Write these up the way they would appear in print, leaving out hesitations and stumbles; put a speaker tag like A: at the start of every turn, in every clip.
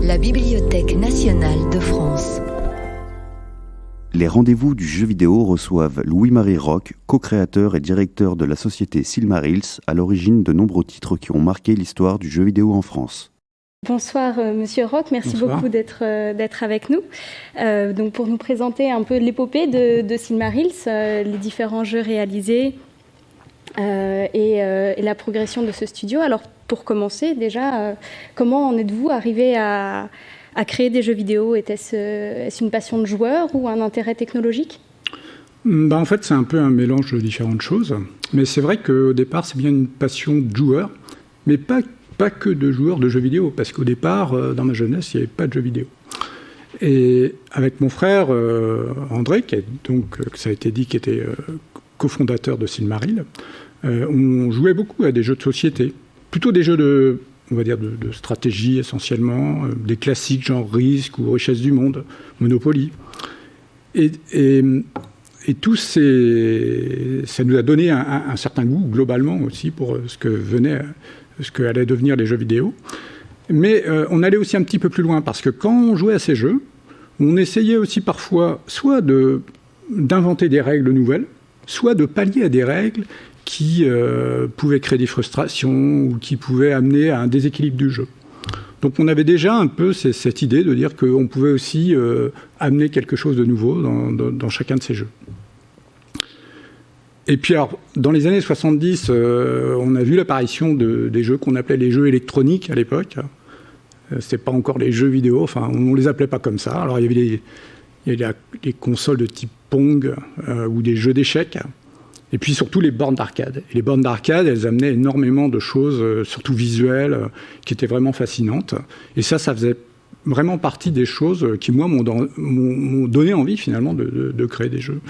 A: La Bibliothèque nationale de France.
B: Les rendez-vous du jeu vidéo reçoivent Louis-Marie Roch, co-créateur et directeur de la société Silmarils, à l'origine de nombreux titres qui ont marqué l'histoire du jeu vidéo en France.
C: Bonsoir Monsieur Roch, merci beaucoup d'être avec nous. Donc pour nous présenter un peu l'épopée de Silmarils, les différents jeux réalisés et la progression de ce studio. Alors pour commencer déjà, comment en êtes-vous arrivé à créer des jeux vidéo? Est-ce une passion de joueur ou un intérêt technologique?
D: En fait, c'est un peu un mélange de différentes choses. Mais c'est vrai qu'au départ, c'est bien une passion de joueur, mais pas que de joueurs de jeux vidéo, parce qu'au départ, dans ma jeunesse, il n'y avait pas de jeux vidéo. Et avec mon frère André, ça a été dit, qui était cofondateur de Silmarils, on jouait beaucoup à des jeux de société, plutôt des jeux de stratégie essentiellement, des classiques genre Risk ou Richesse du Monde, Monopoly. Et tout ça nous a donné un certain goût globalement aussi pour ce que allaient devenir les jeux vidéo. Mais on allait aussi un petit peu plus loin, parce que quand on jouait à ces jeux, on essayait aussi parfois soit d'inventer des règles nouvelles, soit de pallier à des règles qui pouvaient créer des frustrations ou qui pouvaient amener à un déséquilibre du jeu. Donc on avait déjà un peu cette idée de dire qu'on pouvait aussi amener quelque chose de nouveau dans chacun de ces jeux. Et puis alors, dans les années 70, on a vu l'apparition des jeux qu'on appelait les jeux électroniques à l'époque. C'était pas encore les jeux vidéo, enfin on les appelait pas comme ça. Alors il y avait les consoles de type Pong ou des jeux d'échecs. Et puis surtout les bornes d'arcade. Et les bornes d'arcade, elles amenaient énormément de choses, surtout visuelles, qui étaient vraiment fascinantes. Et ça faisait vraiment partie des choses qui, moi, m'ont donné envie, finalement, de créer des jeux.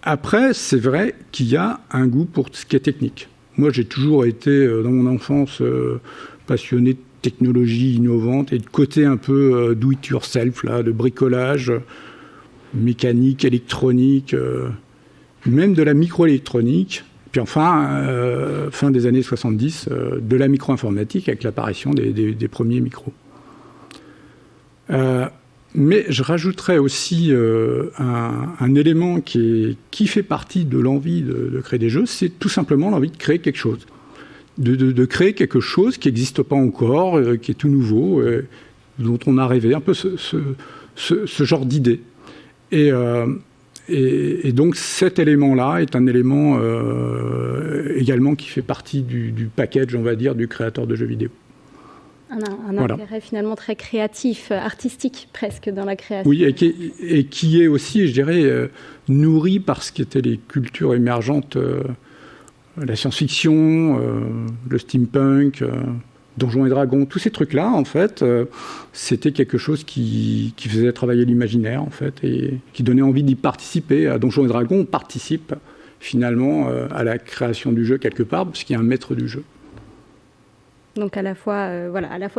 D: Après, c'est vrai qu'il y a un goût pour ce qui est technique. Moi, j'ai toujours été, dans mon enfance, passionné de technologie innovante et de côté un peu do-it-yourself, là, de bricolage, mécanique, électronique, même de la microélectronique. Puis enfin, fin des années 70, de la micro-informatique avec l'apparition des premiers micros. Mais je rajouterais aussi un élément qui fait partie de l'envie de créer des jeux, c'est tout simplement l'envie de créer quelque chose. De créer quelque chose qui n'existe pas encore, qui est tout nouveau, dont on a rêvé, un peu ce genre d'idée. Et donc cet élément-là est un élément également qui fait partie du package, on va dire, du créateur de jeux vidéo.
C: Un intérêt finalement très créatif, artistique presque dans la création.
D: Oui, et qui est aussi, je dirais, nourri par ce qui étaient les cultures émergentes, la science-fiction, le steampunk, Donjons et Dragons, tous ces trucs-là, en fait, c'était quelque chose qui faisait travailler l'imaginaire, en fait, et qui donnait envie d'y participer. À Donjons et Dragons, on participe finalement à la création du jeu quelque part, parce qu'il y a un maître du jeu.
C: Donc à la fois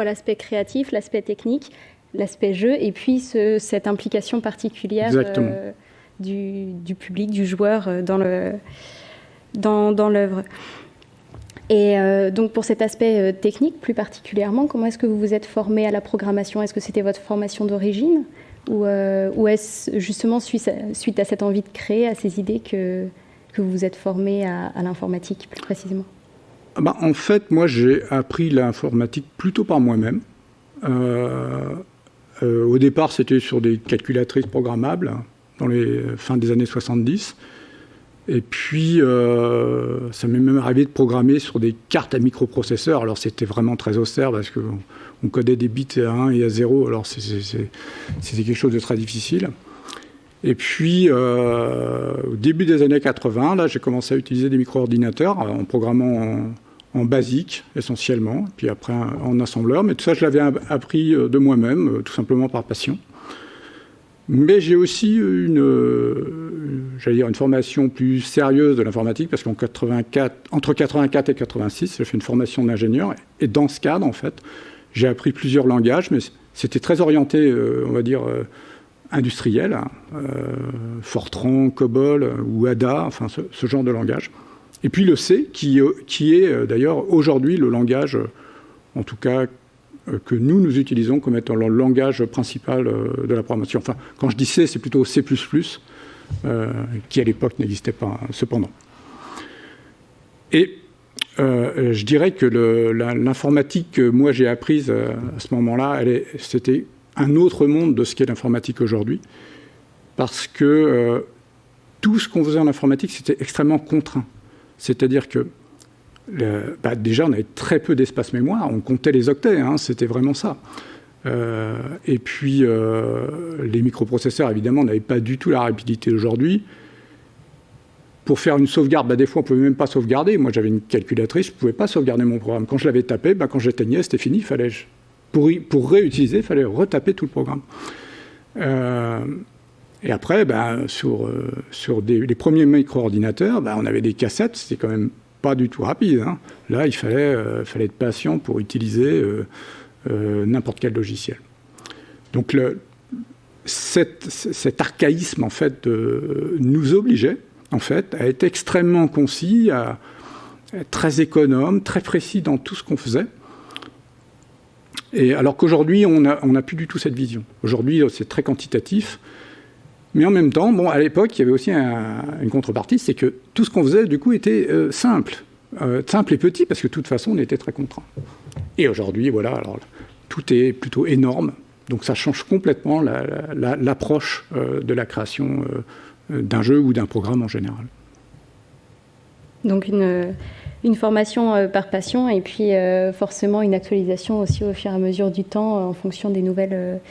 C: l'aspect créatif, l'aspect technique, l'aspect jeu, et puis cette implication particulière du public, du joueur dans l'œuvre. Et donc pour cet aspect technique plus particulièrement, comment est-ce que vous vous êtes formé à la programmation? Est-ce que c'était votre formation d'origine ou est-ce justement suite à cette envie de créer, à ces idées que vous vous êtes formé à l'informatique plus précisément?
D: En fait, moi j'ai appris l'informatique plutôt par moi-même. Au départ, c'était sur des calculatrices programmables dans les fins des années 70. Et puis, ça m'est même arrivé de programmer sur des cartes à microprocesseurs. Alors, c'était vraiment très austère parce qu'on codait des bits à 1 et à 0. Alors, c'était quelque chose de très difficile. Et puis, au début des années 80, là, j'ai commencé à utiliser des micro-ordinateurs en programmant en basique, essentiellement. Puis après, en assembleur. Mais tout ça, je l'avais appris de moi-même, tout simplement par passion. Mais j'ai aussi une formation plus sérieuse de l'informatique, parce entre 84 et 86, j'ai fait une formation d'ingénieur. Et dans ce cadre, en fait, j'ai appris plusieurs langages, mais c'était très orienté, on va dire, industriel. Fortran, COBOL ou Ada, enfin ce genre de langage. Et puis le C, qui est d'ailleurs aujourd'hui le langage, en tout cas que nous utilisons comme étant le langage principal de la programmation. Enfin, quand je dis C, c'est plutôt C++, qui à l'époque n'existait pas, cependant. Et je dirais que l'informatique que moi j'ai apprise à ce moment-là, c'était un autre monde de ce qu'est l'informatique aujourd'hui, parce que tout ce qu'on faisait en informatique, c'était extrêmement contraint. C'est-à-dire que déjà, on avait très peu d'espace mémoire, on comptait les octets, hein, c'était vraiment ça. Et puis, les microprocesseurs, évidemment, n'avaient pas du tout la rapidité d'aujourd'hui. Pour faire une sauvegarde, des fois, on ne pouvait même pas sauvegarder. Moi, j'avais une calculatrice, je ne pouvais pas sauvegarder mon programme. Quand je l'avais tapé, quand j'éteignais, c'était fini. Pour réutiliser, il fallait retaper tout le programme. Et après, sur les premiers micro-ordinateurs, on avait des cassettes, c'était quand même pas du tout rapide. Hein. Là, il fallait être patient pour utiliser n'importe quel logiciel. Donc, cet archaïsme, en fait, nous obligeait, en fait, à être extrêmement concis, à être très économe, très précis dans tout ce qu'on faisait. Et alors qu'aujourd'hui, on n'a plus du tout cette vision. Aujourd'hui, c'est très quantitatif. Mais en même temps, à l'époque, il y avait aussi une contrepartie, c'est que tout ce qu'on faisait, du coup, était simple et petit, parce que de toute façon, on était très contraint. Et aujourd'hui, voilà, alors, tout est plutôt énorme. Donc ça change complètement l'approche de la création d'un jeu ou d'un programme en général.
C: Donc une formation par passion et puis forcément une actualisation aussi au fur et à mesure du temps en fonction des nouvelles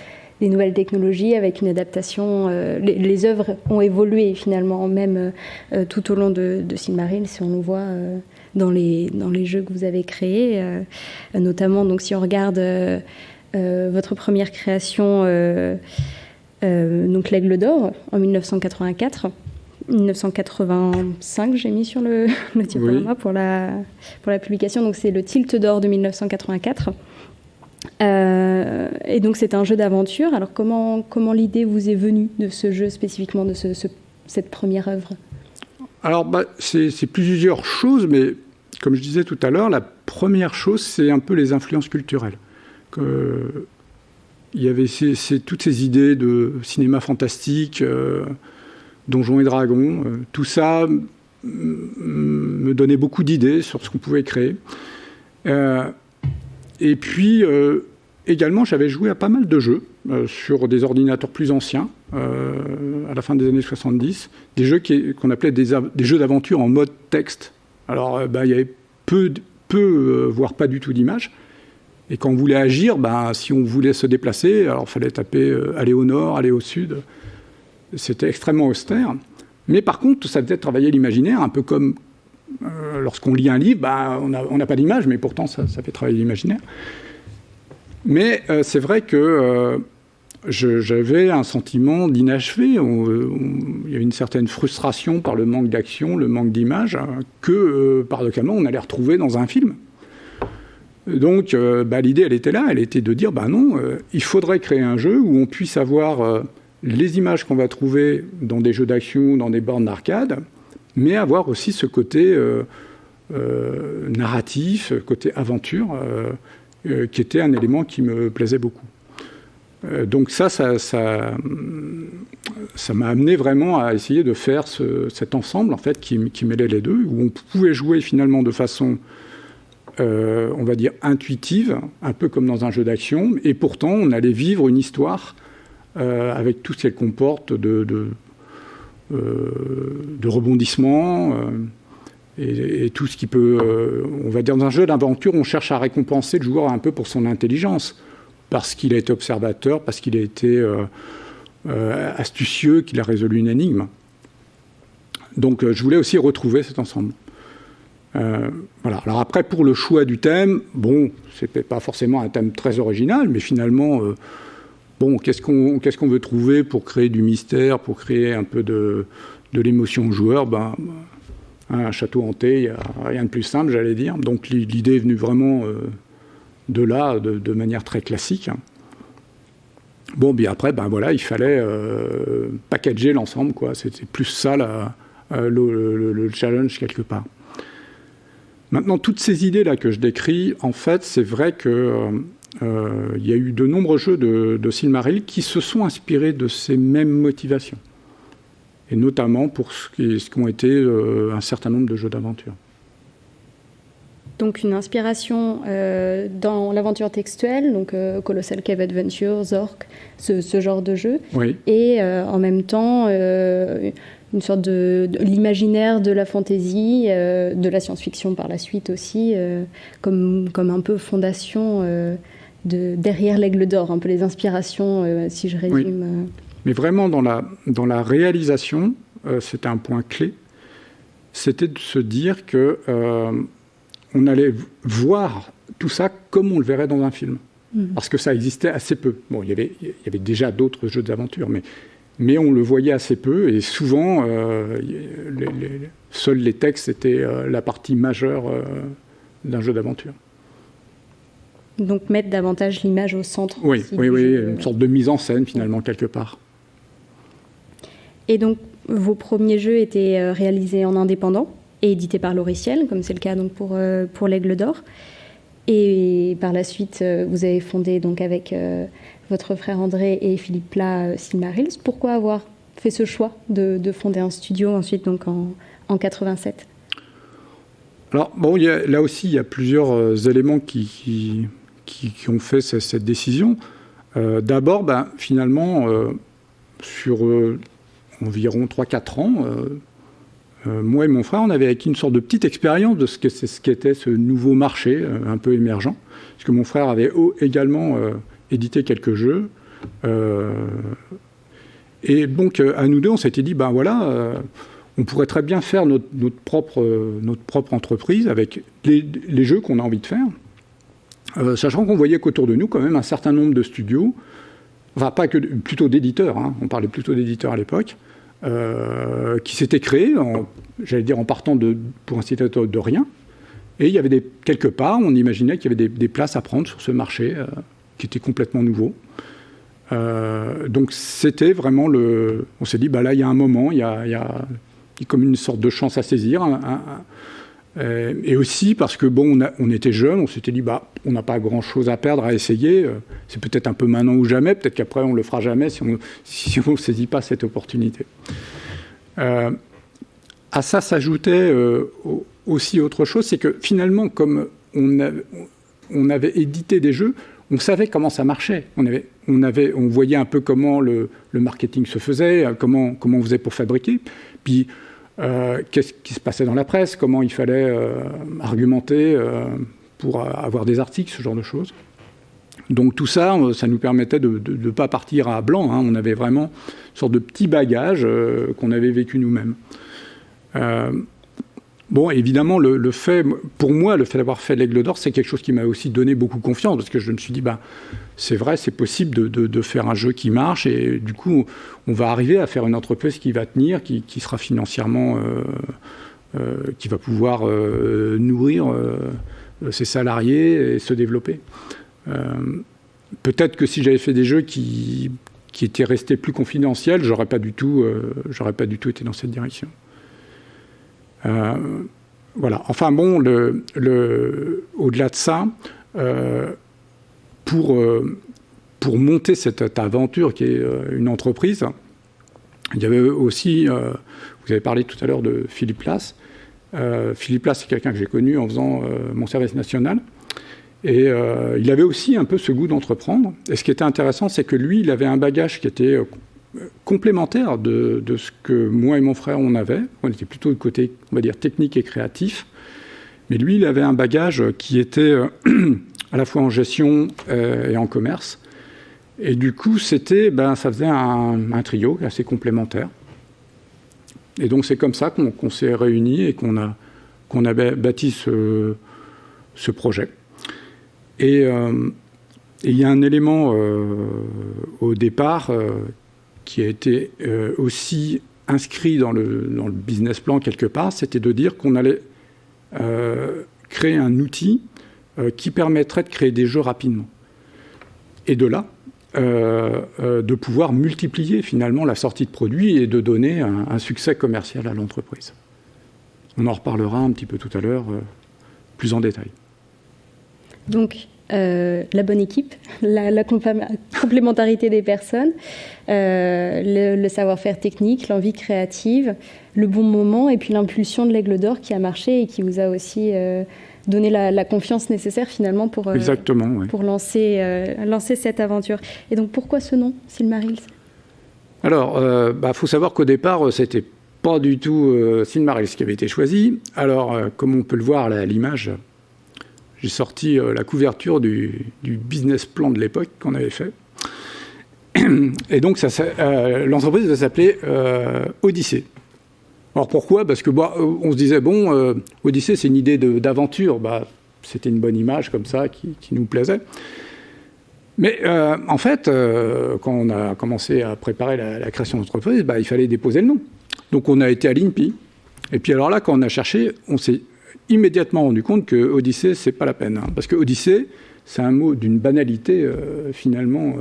C: technologies avec une adaptation. Les œuvres ont évolué finalement, même tout au long de Silmarils, si on nous voit dans les jeux que vous avez créés. Notamment, donc, si on regarde votre première création, donc l'Aigle d'Or, en 1984. 1985, j'ai mis sur le diaporama oui. pour la publication. Donc c'est le Tilt d'Or de 1984. Et donc c'est un jeu d'aventure. Alors comment l'idée vous est venue de ce jeu spécifiquement, de cette première œuvre?
D: Alors c'est plusieurs choses, mais comme je disais tout à l'heure, la première chose c'est un peu les influences culturelles. Il y avait toutes ces idées de cinéma fantastique, Donjons et Dragons, tout ça me donnait beaucoup d'idées sur ce qu'on pouvait créer. Et puis, également, j'avais joué à pas mal de jeux sur des ordinateurs plus anciens, à la fin des années 70, des jeux qu'on appelait des jeux d'aventure en mode texte. Alors, il y avait peu voire pas du tout d'images. Et quand on voulait agir, si on voulait se déplacer, alors il fallait taper aller au nord, aller au sud. C'était extrêmement austère. Mais par contre, ça faisait travailler l'imaginaire, un peu comme lorsqu'on lit un livre, on n'a pas d'image, mais pourtant ça fait travailler l'imaginaire. Mais c'est vrai que j'avais un sentiment d'inachevé. Il y a une certaine frustration par le manque d'action, le manque d'image, que paradoxalement on allait retrouver dans un film. Donc l'idée, elle était là, elle était de dire, non, il faudrait créer un jeu où on puisse avoir les images qu'on va trouver dans des jeux d'action, dans des bornes d'arcade, mais avoir aussi ce côté narratif, côté aventure, qui était un élément qui me plaisait beaucoup. Donc ça m'a amené vraiment à essayer de faire cet ensemble en fait, qui mêlait les deux, où on pouvait jouer finalement de façon, on va dire, intuitive, un peu comme dans un jeu d'action, et pourtant on allait vivre une histoire avec tout ce qu'elle comporte de rebondissements et tout ce qui peut... on va dire, dans un jeu d'aventure, on cherche à récompenser le joueur un peu pour son intelligence, parce qu'il a été observateur, parce qu'il a été astucieux, qu'il a résolu une énigme. Donc je voulais aussi retrouver cet ensemble. Voilà. Alors après, pour le choix du thème, c'était pas forcément un thème très original, mais finalement... qu'est-ce qu'on veut trouver pour créer du mystère, pour créer un peu de l'émotion au joueur? Un château hanté, il n'y a rien de plus simple, j'allais dire. Donc l'idée est venue vraiment de là, de manière très classique. Après, il fallait packager l'ensemble, quoi. C'était plus ça le challenge quelque part. Maintenant, toutes ces idées-là que je décris, en fait, c'est vrai que il y a eu de nombreux jeux de Silmaril qui se sont inspirés de ces mêmes motivations. Et notamment pour ce qu'ont été un certain nombre de jeux d'aventure.
C: Donc une inspiration dans l'aventure textuelle, donc Colossal Cave Adventure, Zork, ce genre de jeu.
D: Oui.
C: Et en même temps, une sorte de l'imaginaire de la fantasy, de la science-fiction par la suite aussi, comme un peu fondation derrière l'Aigle d'Or, un peu les inspirations, si je résume.
D: Oui. Mais vraiment, dans la réalisation, c'était un point clé, c'était de se dire que on allait voir tout ça comme on le verrait dans un film. Parce que ça existait assez peu. Bon, il y avait déjà d'autres jeux d'aventure, mais on le voyait assez peu, et souvent, seuls les textes étaient la partie majeure d'un jeu d'aventure.
C: Donc mettre davantage l'image au centre.
D: Oui, une sorte de mise en scène, finalement, quelque part.
C: Et donc, vos premiers jeux étaient réalisés en indépendant et édité par Loriciel, comme c'est le cas donc pour l'Aigle d'Or. Et par la suite, vous avez fondé donc avec votre frère André et Philippe Plat Silmarils. Pourquoi avoir fait ce choix de fonder un studio ensuite donc en 87 ?
D: Alors bon, là aussi, il y a plusieurs éléments qui ont fait cette décision. D'abord, finalement, sur environ 3-4 ans, moi et mon frère, on avait acquis une sorte de petite expérience de ce qu'était ce nouveau marché un peu émergent. Parce que mon frère avait également édité quelques jeux. Et donc, à nous deux, on s'était dit, on pourrait très bien faire notre propre entreprise avec les jeux qu'on a envie de faire. Sachant qu'on voyait qu'autour de nous, quand même, un certain nombre de studios, enfin, plutôt d'éditeurs, on parlait plutôt d'éditeurs à l'époque, qui s'étaient créés, en partant pour ainsi dire de rien. Et il y avait quelque part, on imaginait qu'il y avait des places à prendre sur ce marché qui était complètement nouveau. Donc c'était vraiment on s'est dit, là, il y a un moment, il y a comme une sorte de chance à saisir. Et aussi parce que, on était jeunes, on s'était dit, on n'a pas grand-chose à perdre, à essayer. C'est peut-être un peu maintenant ou jamais, peut-être qu'après on le fera jamais si on ne saisit pas cette opportunité. À ça s'ajoutait aussi autre chose, c'est que finalement, comme on avait édité des jeux, on savait comment ça marchait. On voyait un peu comment le marketing se faisait, comment on faisait pour fabriquer. Puis, qu'est-ce qui se passait dans la presse, comment il fallait argumenter pour avoir des articles, ce genre de choses. Donc tout ça, ça nous permettait de ne pas partir à blanc. On avait vraiment une sorte de petit bagage qu'on avait vécu nous-mêmes. Évidemment, pour moi, le fait d'avoir fait l'Aigle d'Or, c'est quelque chose qui m'a aussi donné beaucoup confiance, parce que je me suis dit, c'est vrai, c'est possible de faire un jeu qui marche, et du coup, on va arriver à faire une entreprise qui va tenir, qui sera financièrement, qui va pouvoir nourrir ses salariés et se développer. Peut-être que si j'avais fait des jeux qui étaient restés plus confidentiels, j'aurais pas du tout été dans cette direction. Voilà. Enfin au-delà de ça, pour monter cette aventure qui est une entreprise, il y avait aussi, vous avez parlé tout à l'heure de Philippe Plas. Philippe Plas, c'est quelqu'un que j'ai connu en faisant mon service national. Et il avait aussi un peu ce goût d'entreprendre. Et ce qui était intéressant, c'est que lui, il avait un bagage qui était complémentaire de ce que moi et mon frère on avait. On était plutôt du côté, on va dire, technique et créatif. Mais lui, il avait un bagage qui était à la fois en gestion et en commerce. Et du coup, ça faisait un trio assez complémentaire. Et donc, c'est comme ça qu'on s'est réunis et qu'on a bâti ce projet. Et il y a un élément au départ qui a été aussi inscrit dans le business plan quelque part, c'était de dire qu'on allait créer un outil qui permettrait de créer des jeux rapidement. Et de là, de pouvoir multiplier finalement la sortie de produits et de donner un succès commercial à l'entreprise. On en reparlera un petit peu tout à l'heure, plus en détail.
C: Donc, la bonne équipe, la complémentarité des personnes, le savoir-faire technique, l'envie créative, le bon moment et puis l'impulsion de l'Aigle d'Or qui a marché et qui vous a aussi donné la confiance nécessaire finalement pour lancer cette aventure. Et donc pourquoi ce nom, Silmarils?
D: Alors, faut savoir qu'au départ, c'était pas du tout Silmarils qui avait été choisi. Alors, comme on peut le voir là, à l'image, j'ai sorti la couverture du business plan de l'époque qu'on avait fait. Et donc, l'entreprise va s'appeler Odyssée. Alors pourquoi? Parce que on se disait, Odyssée, c'est une idée d'aventure. C'était une bonne image comme ça qui nous plaisait. Mais en fait, quand on a commencé à préparer la création d'entreprise, il fallait déposer le nom. Donc on a été à l'INPI. Et puis alors là, quand on a cherché, on s'est immédiatement rendu compte que Odyssée, c'est pas la peine. Parce que Odyssée, c'est un mot d'une banalité finalement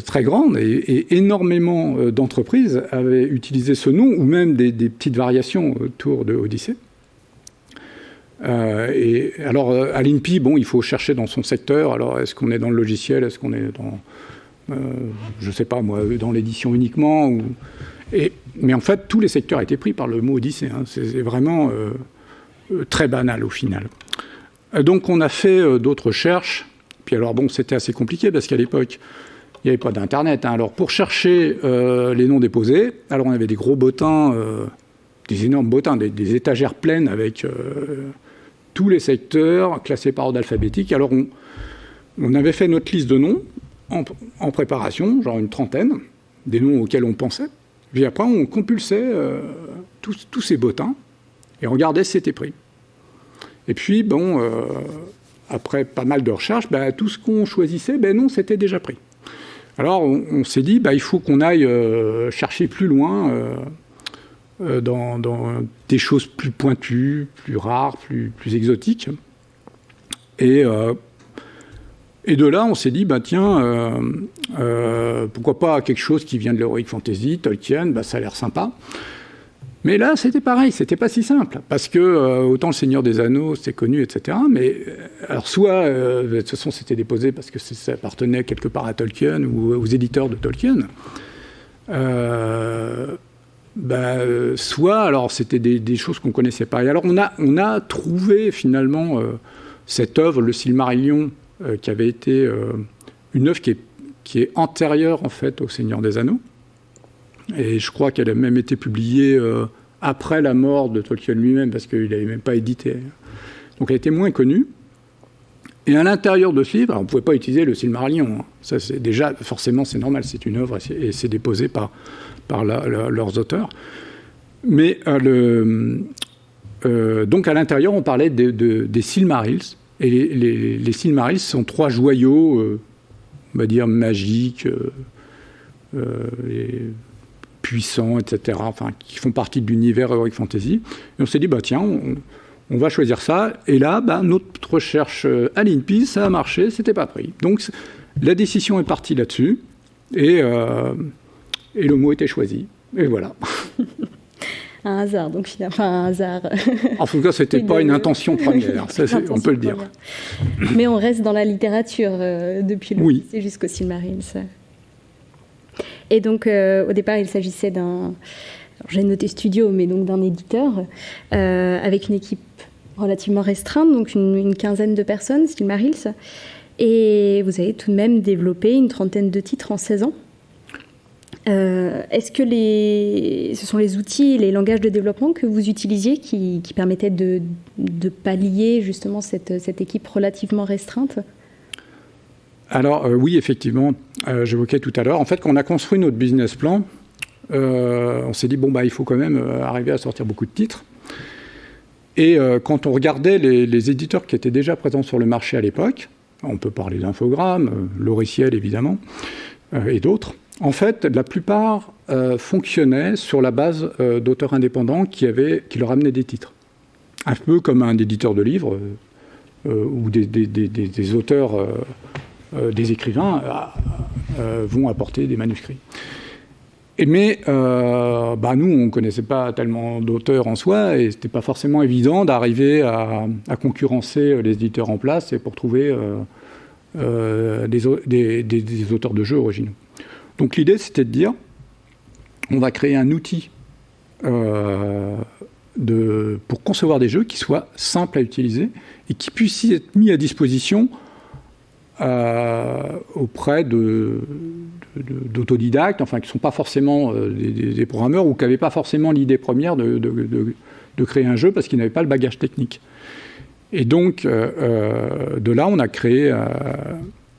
D: très grande. Et énormément d'entreprises avaient utilisé ce nom, ou même des petites variations autour de Odyssée. Et alors, à l'INPI, il faut chercher dans son secteur. Alors, est-ce qu'on est dans le logiciel? Est-ce qu'on est dans, je ne sais pas moi, dans l'édition uniquement mais en fait, tous les secteurs étaient pris par le mot Odyssée. C'est vraiment très banal au final. Donc, on a fait d'autres recherches. Puis alors, c'était assez compliqué parce qu'à l'époque, il n'y avait pas d'Internet. Alors, pour chercher les noms déposés, alors on avait des gros bottins, des énormes bottins, des étagères pleines avec tous les secteurs classés par ordre alphabétique. Alors, on avait fait notre liste de noms en préparation, genre une trentaine, des noms auxquels on pensait. Puis après, on compulsait tous ces bottins et on regardait si c'était pris. Et puis, après pas mal de recherches, tout ce qu'on choisissait, non, c'était déjà pris. Alors, on s'est dit, il faut qu'on aille chercher plus loin dans des choses plus pointues, plus rares, plus exotiques. Et de là, on s'est dit, pourquoi pas quelque chose qui vient de l'Heroic Fantasy, Tolkien, ça a l'air sympa. Mais là, c'était pareil, c'était pas si simple. Parce que, autant le Seigneur des Anneaux, c'est connu, etc. Mais, alors, soit, de toute façon, c'était déposé parce que ça appartenait quelque part à Tolkien ou aux éditeurs de Tolkien. Soit, alors, c'était des choses qu'on connaissait pas. Et alors, on a trouvé, finalement, cette œuvre, le Silmarillion, qui avait été une œuvre qui est antérieure, en fait, au Seigneur des Anneaux. Et je crois qu'elle a même été publiée après la mort de Tolkien lui-même, parce qu'il n'avait même pas édité. Donc elle était moins connue. Et à l'intérieur de ce livre, on ne pouvait pas utiliser le Silmarillion. Ça, c'est déjà, forcément, c'est normal, c'est une œuvre et c'est déposé par leurs auteurs. Mais donc à l'intérieur, on parlait des Silmarils. Et les Silmarils sont trois joyaux, on va dire, magiques, puissants, etc., qui font partie de l'univers Heroic Fantasy. Et on s'est dit, tiens, on va choisir ça. Et là, notre recherche à l'INPI, ça a marché, c'était pas pris. Donc, la décision est partie là-dessus, et le mot était choisi. Et voilà.
C: Un hasard, donc finalement, un hasard.
D: En tout cas, c'était pas une intention première, ça, on peut le dire.
C: Mais on reste dans la littérature depuis le lycée jusqu'au Silmarils. Et donc, au départ, il s'agissait d'un... J'ai noté studio, mais donc d'un éditeur, avec une équipe relativement restreinte, donc une quinzaine de personnes, Silmarils. Et vous avez tout de même développé une trentaine de titres en 16 ans. Est-ce que ce sont les outils et les langages de développement que vous utilisiez qui permettaient de pallier justement cette équipe relativement restreinte?
D: Alors oui, effectivement, j'évoquais tout à l'heure. En fait, quand on a construit notre business plan, on s'est dit, il faut quand même arriver à sortir beaucoup de titres. Et quand on regardait les éditeurs qui étaient déjà présents sur le marché à l'époque, on peut parler d'Infogrames, Loriciel évidemment, et d'autres, en fait, la plupart fonctionnaient sur la base d'auteurs indépendants qui leur amenaient des titres. Un peu comme un éditeur de livres ou des auteurs, des écrivains vont apporter des manuscrits. Mais nous, on ne connaissait pas tellement d'auteurs en soi, et ce n'était pas forcément évident d'arriver à concurrencer les éditeurs en place et pour trouver des auteurs de jeux originaux. Donc l'idée, c'était de dire, on va créer un outil pour concevoir des jeux qui soient simples à utiliser et qui puissent être mis à disposition auprès d'autodidactes, enfin qui ne sont pas forcément des programmeurs ou qui n'avaient pas forcément l'idée première de créer un jeu parce qu'ils n'avaient pas le bagage technique. Et donc, de là, on a créé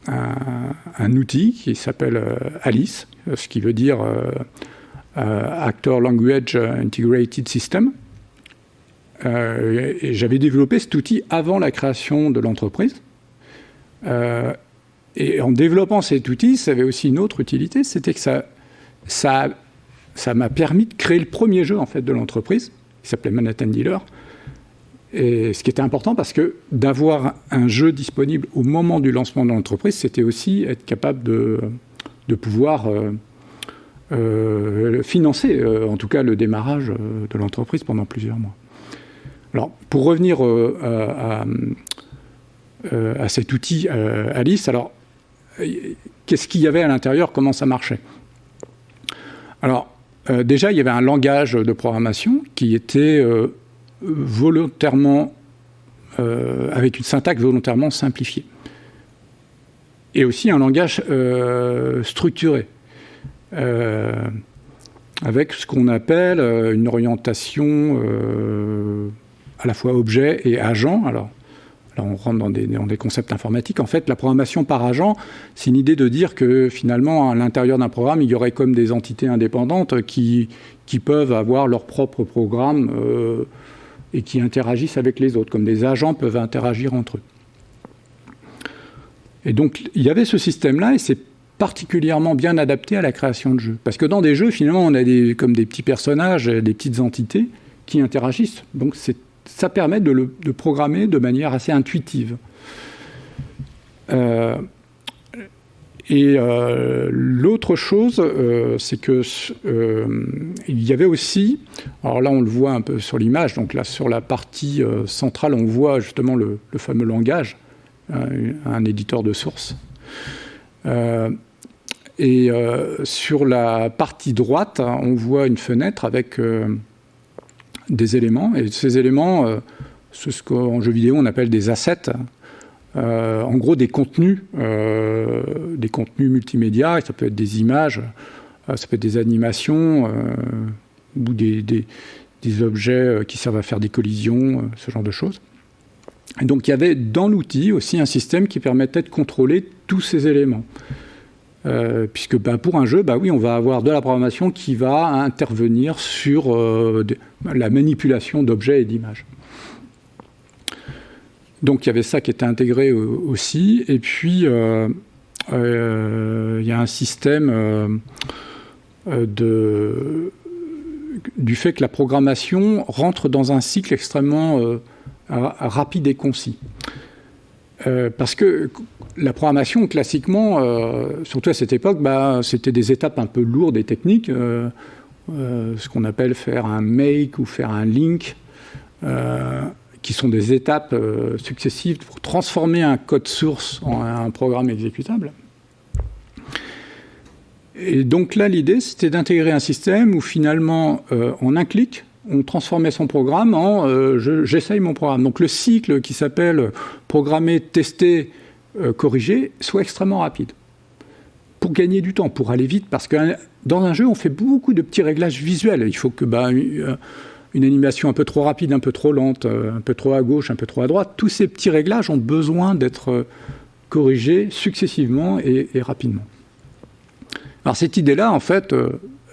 D: un outil qui s'appelle ALICE, ce qui veut dire Actor Language Integrated System. Et j'avais développé cet outil avant la création de l'entreprise. Et en développant cet outil, ça avait aussi une autre utilité, c'était que ça m'a permis de créer le premier jeu en fait, de l'entreprise, qui s'appelait Manhattan Dealer. Et ce qui était important, parce que d'avoir un jeu disponible au moment du lancement de l'entreprise, c'était aussi être capable de pouvoir financer, en tout cas, le démarrage de l'entreprise pendant plusieurs mois. Alors, pour revenir à cet outil Alice, alors, qu'est-ce qu'il y avait à l'intérieur, comment ça marchait? Alors, déjà, il y avait un langage de programmation qui était volontairement, avec une syntaxe volontairement simplifiée. Et aussi un langage structuré, avec ce qu'on appelle une orientation à la fois objet et agent. Alors, là, on rentre dans des concepts informatiques. En fait, la programmation par agent, c'est une idée de dire que finalement, à l'intérieur d'un programme, il y aurait comme des entités indépendantes qui peuvent avoir leur propre programme et qui interagissent avec les autres, comme des agents peuvent interagir entre eux. Et donc, il y avait ce système-là, et c'est particulièrement bien adapté à la création de jeux. Parce que dans des jeux, finalement, on a comme des petits personnages, des petites entités qui interagissent. Donc, ça permet de programmer de manière assez intuitive. L'autre chose, c'est que il y avait aussi, alors là on le voit un peu sur l'image, donc là sur la partie centrale on voit justement le fameux langage, un éditeur de source. Sur la partie droite, on voit une fenêtre avec des éléments, et ces éléments, c'est ce qu'en jeu vidéo on appelle des assets. En gros, des contenus multimédia, ça peut être des images, ça peut être des animations, ou des objets qui servent à faire des collisions, ce genre de choses. Et donc, il y avait dans l'outil aussi un système qui permettait de contrôler tous ces éléments. Puisque pour un jeu, oui, on va avoir de la programmation qui va intervenir sur la manipulation d'objets et d'images. Donc il y avait ça qui était intégré aussi, et puis il y a un système du fait que la programmation rentre dans un cycle extrêmement rapide et concis. Parce que la programmation, classiquement, surtout à cette époque, c'était des étapes un peu lourdes et techniques, ce qu'on appelle faire un make ou faire un link, qui sont des étapes successives pour transformer un code source en un programme exécutable. Et donc là, l'idée, c'était d'intégrer un système où finalement, en un clic, on transformait son programme en j'essaye mon programme. Donc le cycle qui s'appelle programmer, tester, corriger, soit extrêmement rapide. Pour gagner du temps, pour aller vite, parce que dans un jeu, on fait beaucoup de petits réglages visuels. Il faut que une animation un peu trop rapide, un peu trop lente, un peu trop à gauche, un peu trop à droite, tous ces petits réglages ont besoin d'être corrigés successivement et rapidement. Alors cette idée-là, en fait,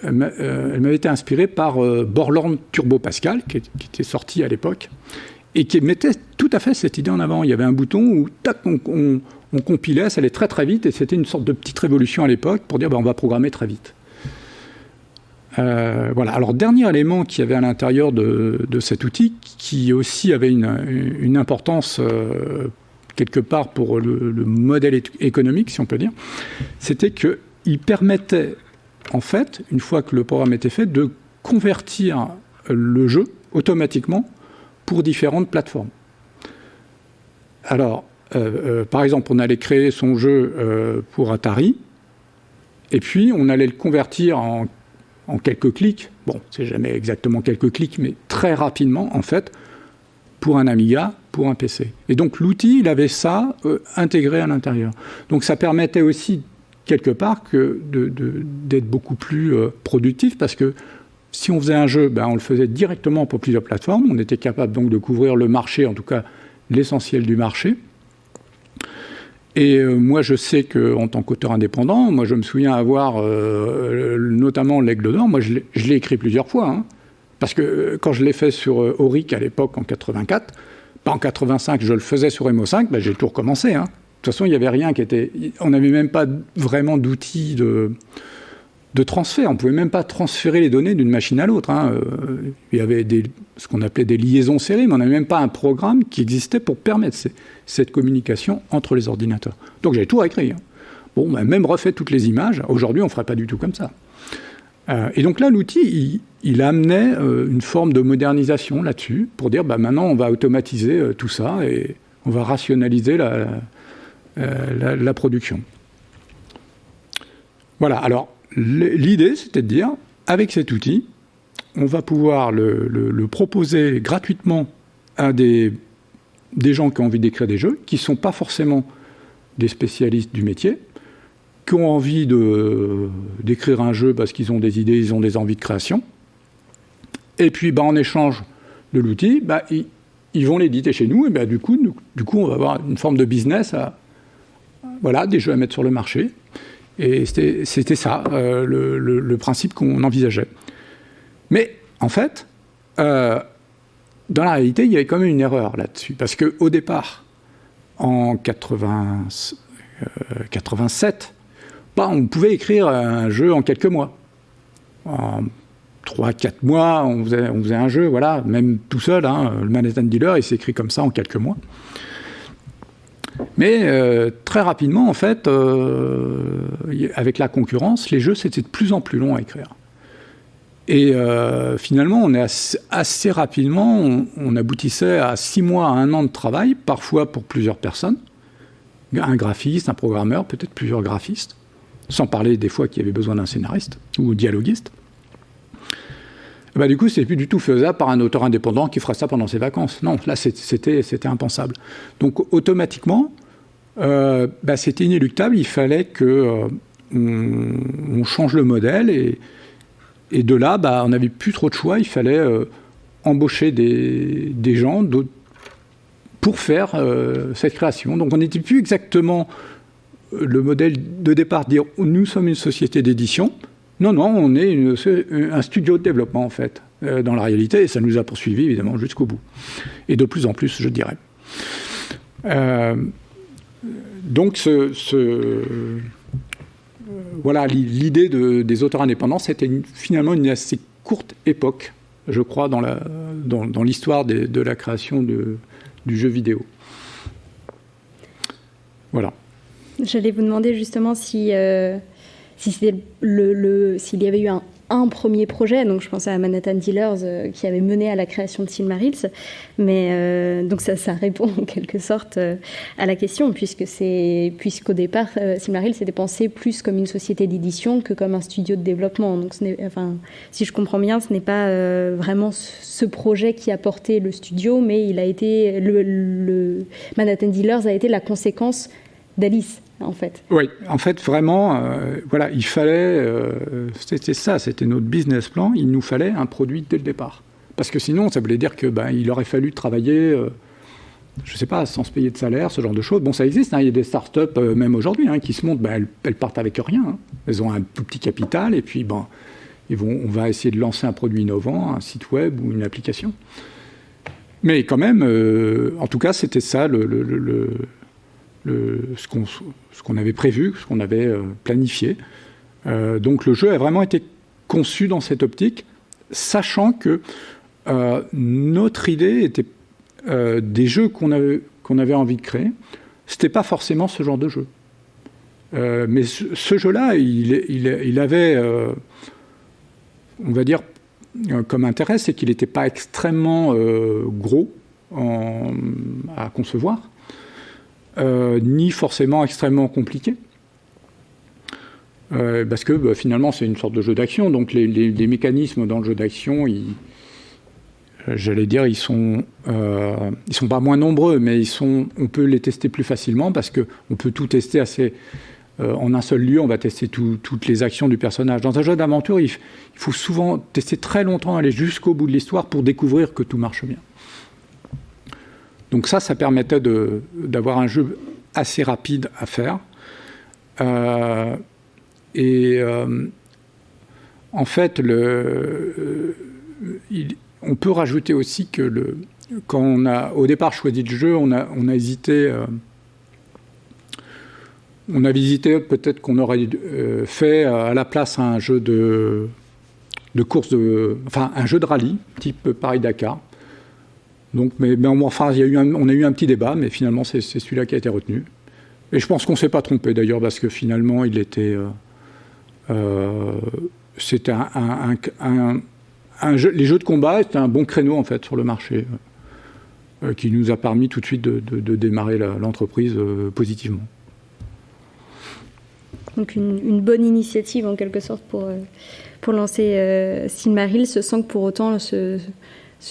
D: elle m'avait été inspirée par Borland Turbo Pascal, qui était sorti à l'époque, et qui mettait tout à fait cette idée en avant. Il y avait un bouton où tac, on compilait, ça allait très très vite, et c'était une sorte de petite révolution à l'époque pour dire on va programmer très vite. Voilà. Alors, dernier élément qu'il y avait à l'intérieur de cet outil, qui aussi avait une importance quelque part pour le modèle économique, si on peut dire, c'était qu'il permettait en fait, une fois que le programme était fait, de convertir le jeu automatiquement pour différentes plateformes. Alors, par exemple, on allait créer son jeu pour Atari, et puis on allait le convertir en quelques clics. Bon, c'est jamais exactement quelques clics, mais très rapidement, en fait, pour un Amiga, pour un PC. Et donc l'outil, il avait ça intégré à l'intérieur. Donc ça permettait aussi, quelque part, d'être beaucoup plus productif, parce que si on faisait un jeu, on le faisait directement pour plusieurs plateformes. On était capable donc de couvrir le marché, en tout cas l'essentiel du marché. Et moi, je sais qu'en tant qu'auteur indépendant, moi, je me souviens avoir notamment l'Aigle d'Or. Moi, je l'ai écrit plusieurs fois, hein, parce que quand je l'ai fait sur Auric à l'époque, en 84, en 85, je le faisais sur MO5, j'ai tout recommencé. Hein. De toute façon, il n'y avait rien qui était... On n'avait même pas vraiment d'outils de transfert. On ne pouvait même pas transférer les données d'une machine à l'autre. Hein. Il y avait ce qu'on appelait des liaisons serrées, mais on n'avait même pas un programme qui existait pour permettre cette communication entre les ordinateurs. Donc j'ai tout réécrit. Hein. Bon, on a même refait toutes les images. Aujourd'hui, on ne ferait pas du tout comme ça. Et donc là, l'outil, il amenait une forme de modernisation là-dessus, pour dire, maintenant, on va automatiser tout ça et on va rationaliser la production. Voilà, alors, l'idée, c'était de dire, avec cet outil, on va pouvoir le proposer gratuitement à des gens qui ont envie d'écrire des jeux, qui ne sont pas forcément des spécialistes du métier, qui ont envie d'écrire un jeu parce qu'ils ont des idées, ils ont des envies de création. Et puis, en échange de l'outil, ils vont l'éditer chez nous, et du coup, on va avoir une forme de business, des jeux à mettre sur le marché. Et c'était ça, le principe qu'on envisageait. Mais, en fait, dans la réalité, il y avait quand même une erreur là-dessus. Parce qu'au départ, en 87, on pouvait écrire un jeu en quelques mois. En 3-4 mois, on faisait un jeu, voilà, même tout seul. Hein, le Manhattan Dealer, il s'est écrit comme ça en quelques mois. Mais très rapidement, en fait, avec la concurrence, les jeux, c'était de plus en plus long à écrire. Et finalement, on est assez rapidement, on aboutissait à 6 mois à 1 an de travail, parfois pour plusieurs personnes. Un graphiste, un programmeur, peut-être plusieurs graphistes, sans parler des fois qu'il y avait besoin d'un scénariste ou dialoguiste. Du coup, c'est plus du tout faisable par un auteur indépendant qui fera ça pendant ses vacances. Non, là, c'était impensable. Donc, automatiquement, c'était inéluctable. Il fallait qu'on change le modèle. Et de là, on n'avait plus trop de choix. Il fallait embaucher des gens pour faire cette création. Donc, on n'était plus exactement le modèle de départ, dire « nous sommes une société d'édition ». Non, on est un studio de développement, en fait, dans la réalité, et ça nous a poursuivis, évidemment, jusqu'au bout. Et de plus en plus, je dirais. Donc, voilà, l'idée des auteurs indépendants, c'était finalement une assez courte époque, je crois, dans l'histoire de la création du jeu vidéo. Voilà.
C: J'allais vous demander justement s'il y avait eu un premier projet, donc je pensais à Manhattan Dealers qui avait mené à la création de Silmarils, mais donc ça répond en quelque sorte à la question, puisqu'au départ Silmarils était pensé plus comme une société d'édition que comme un studio de développement. Donc si je comprends bien, ce n'est pas vraiment ce projet qui a porté le studio, mais il a été le Manhattan Dealers a été la conséquence d'Alice. En fait. Oui,
D: en fait, vraiment, il fallait... c'était notre business plan, il nous fallait un produit dès le départ. Parce que sinon, ça voulait dire qu'il aurait fallu travailler, je ne sais pas, sans se payer de salaire, ce genre de choses. Bon, ça existe, il y a des startups, même aujourd'hui, qui se montent, elles partent avec rien. Hein. Elles ont un tout petit capital, et puis, on va essayer de lancer un produit innovant, un site web ou une application. Mais quand même, en tout cas, c'était ça ce qu'on avait prévu, ce qu'on avait planifié. Donc le jeu a vraiment été conçu dans cette optique, sachant que notre idée était des jeux qu'on avait envie de créer, c'était pas forcément ce genre de jeu. Mais ce jeu-là, il avait, on va dire, comme intérêt, c'est qu'il n'était pas extrêmement gros à concevoir, ni forcément extrêmement compliqué. Parce que finalement, c'est une sorte de jeu d'action, donc les mécanismes dans le jeu d'action, j'allais dire, ils sont pas moins nombreux, mais on peut les tester plus facilement parce qu'on peut tout tester en un seul lieu. On va tester toutes les actions du personnage. Dans un jeu d'aventure, il faut souvent tester très longtemps, aller jusqu'au bout de l'histoire pour découvrir que tout marche bien. Donc ça permettait d'avoir un jeu assez rapide à faire. En fait, on peut rajouter aussi que quand on a au départ choisi le jeu, on a hésité. On a visité peut-être qu'on aurait fait à la place un jeu de course, enfin un jeu de rallye type Paris-Dakar. Donc, mais enfin, on a eu un petit débat, mais finalement c'est celui-là qui a été retenu. Et je pense qu'on ne s'est pas trompé d'ailleurs parce que finalement il était, c'était un jeu, les jeux de combat, c'était un bon créneau en fait sur le marché, qui nous a permis tout de suite de démarrer l'entreprise positivement.
C: Donc une bonne initiative en quelque sorte pour lancer Silmarils, sans que pour autant ce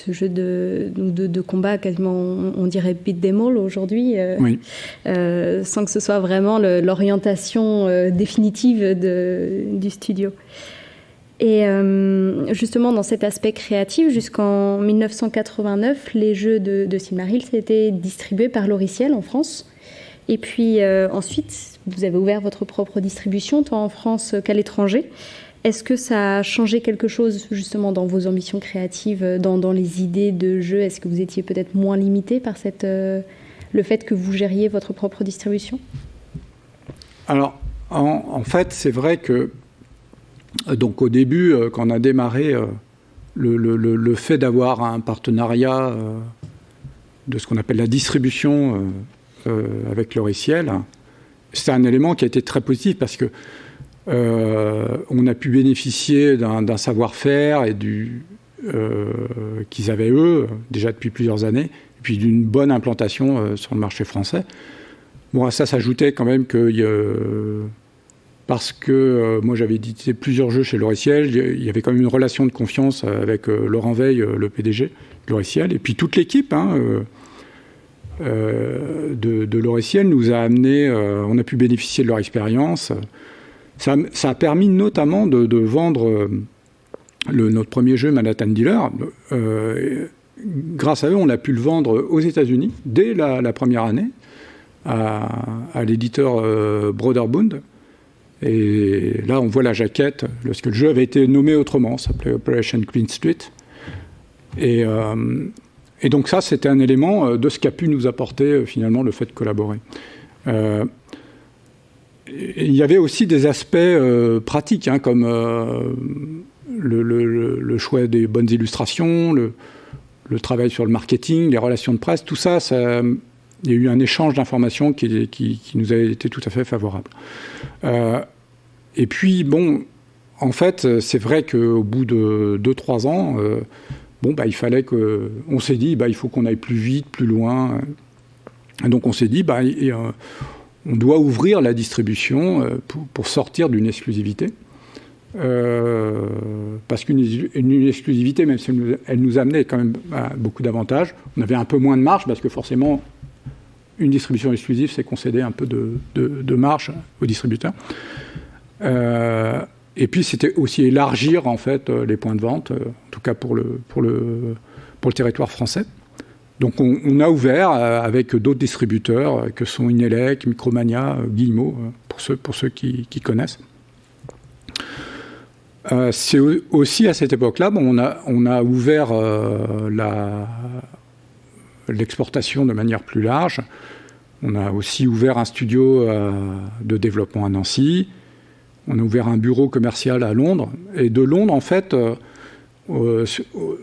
C: jeu de combat quasiment, on dirait beat them all aujourd'hui, oui. Sans que ce soit vraiment l'orientation définitive du studio. Et justement, dans cet aspect créatif, jusqu'en 1989, les jeux de Silmarils étaient distribués par Loriciel en France. Et puis ensuite, vous avez ouvert votre propre distribution, tant en France qu'à l'étranger. Est-ce que ça a changé quelque chose justement dans vos ambitions créatives, dans les idées de jeu? Est-ce que vous étiez peut-être moins limité par le fait que vous gériez votre propre distribution? Alors,
D: en fait, c'est vrai que donc au début, quand on a démarré, le fait d'avoir un partenariat de ce qu'on appelle la distribution avec Loriciel, c'est un élément qui a été très positif parce que on a pu bénéficier d'un savoir-faire et qu'ils avaient eux déjà depuis plusieurs années, et puis d'une bonne implantation sur le marché français. Bon, à ça s'ajoutait quand même que parce que moi j'avais édité plusieurs jeux chez Loriciel, il y avait quand même une relation de confiance avec Laurent Veil, le PDG de Loriciel, et puis toute l'équipe de Loriciel nous a amené, on a pu bénéficier de leur expérience. Ça a permis notamment de vendre notre premier jeu, Manhattan Dealer. Grâce à eux, on a pu le vendre aux États-Unis dès la première année à l'éditeur Broderbund. Et là, on voit la jaquette, lorsque le jeu avait été nommé autrement, ça s'appelait Operation Clean Street. Et donc ça, c'était un élément de ce qu'a pu nous apporter finalement le fait de collaborer. Il y avait aussi des aspects pratiques, comme le choix des bonnes illustrations, le travail sur le marketing, les relations de presse, tout ça, il y a eu un échange d'informations qui nous a été tout à fait favorable. Et puis, bon, en fait, c'est vrai qu'au bout de 2-3 ans, il fallait on s'est dit, il faut qu'on aille plus vite, plus loin. Et donc on s'est dit, on doit ouvrir la distribution pour sortir d'une exclusivité. Parce qu'une exclusivité, même si elle nous amenait quand même beaucoup d'avantages, on avait un peu moins de marge, parce que forcément, une distribution exclusive, c'est concéder un peu de marge aux distributeurs. Et puis, c'était aussi élargir, en fait, les points de vente, en tout cas pour le territoire français. Donc on a ouvert avec d'autres distributeurs que sont Inelec, Micromania, Guillemot, pour ceux qui connaissent. C'est aussi à cette époque-là, on a ouvert l'exportation de manière plus large. On a aussi ouvert un studio de développement à Nancy. On a ouvert un bureau commercial à Londres. Et de Londres, en fait,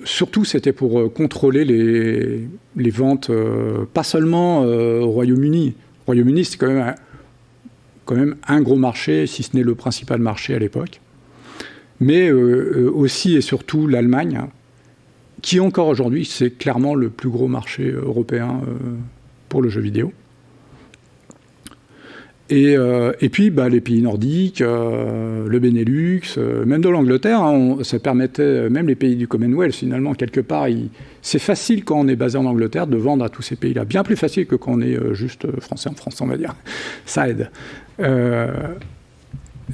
D: surtout, c'était pour contrôler les ventes, pas seulement au Royaume-Uni. Au Royaume-Uni, c'est quand même quand même un gros marché, si ce n'est le principal marché à l'époque. Mais aussi et surtout l'Allemagne, qui encore aujourd'hui, c'est clairement le plus gros marché européen pour le jeu vidéo. Et puis les pays nordiques, le Benelux, même de l'Angleterre, ça permettait, même les pays du Commonwealth, finalement, quelque part, c'est facile quand on est basé en Angleterre de vendre à tous ces pays-là. Bien plus facile que quand on est juste français en France, on va dire. Ça aide.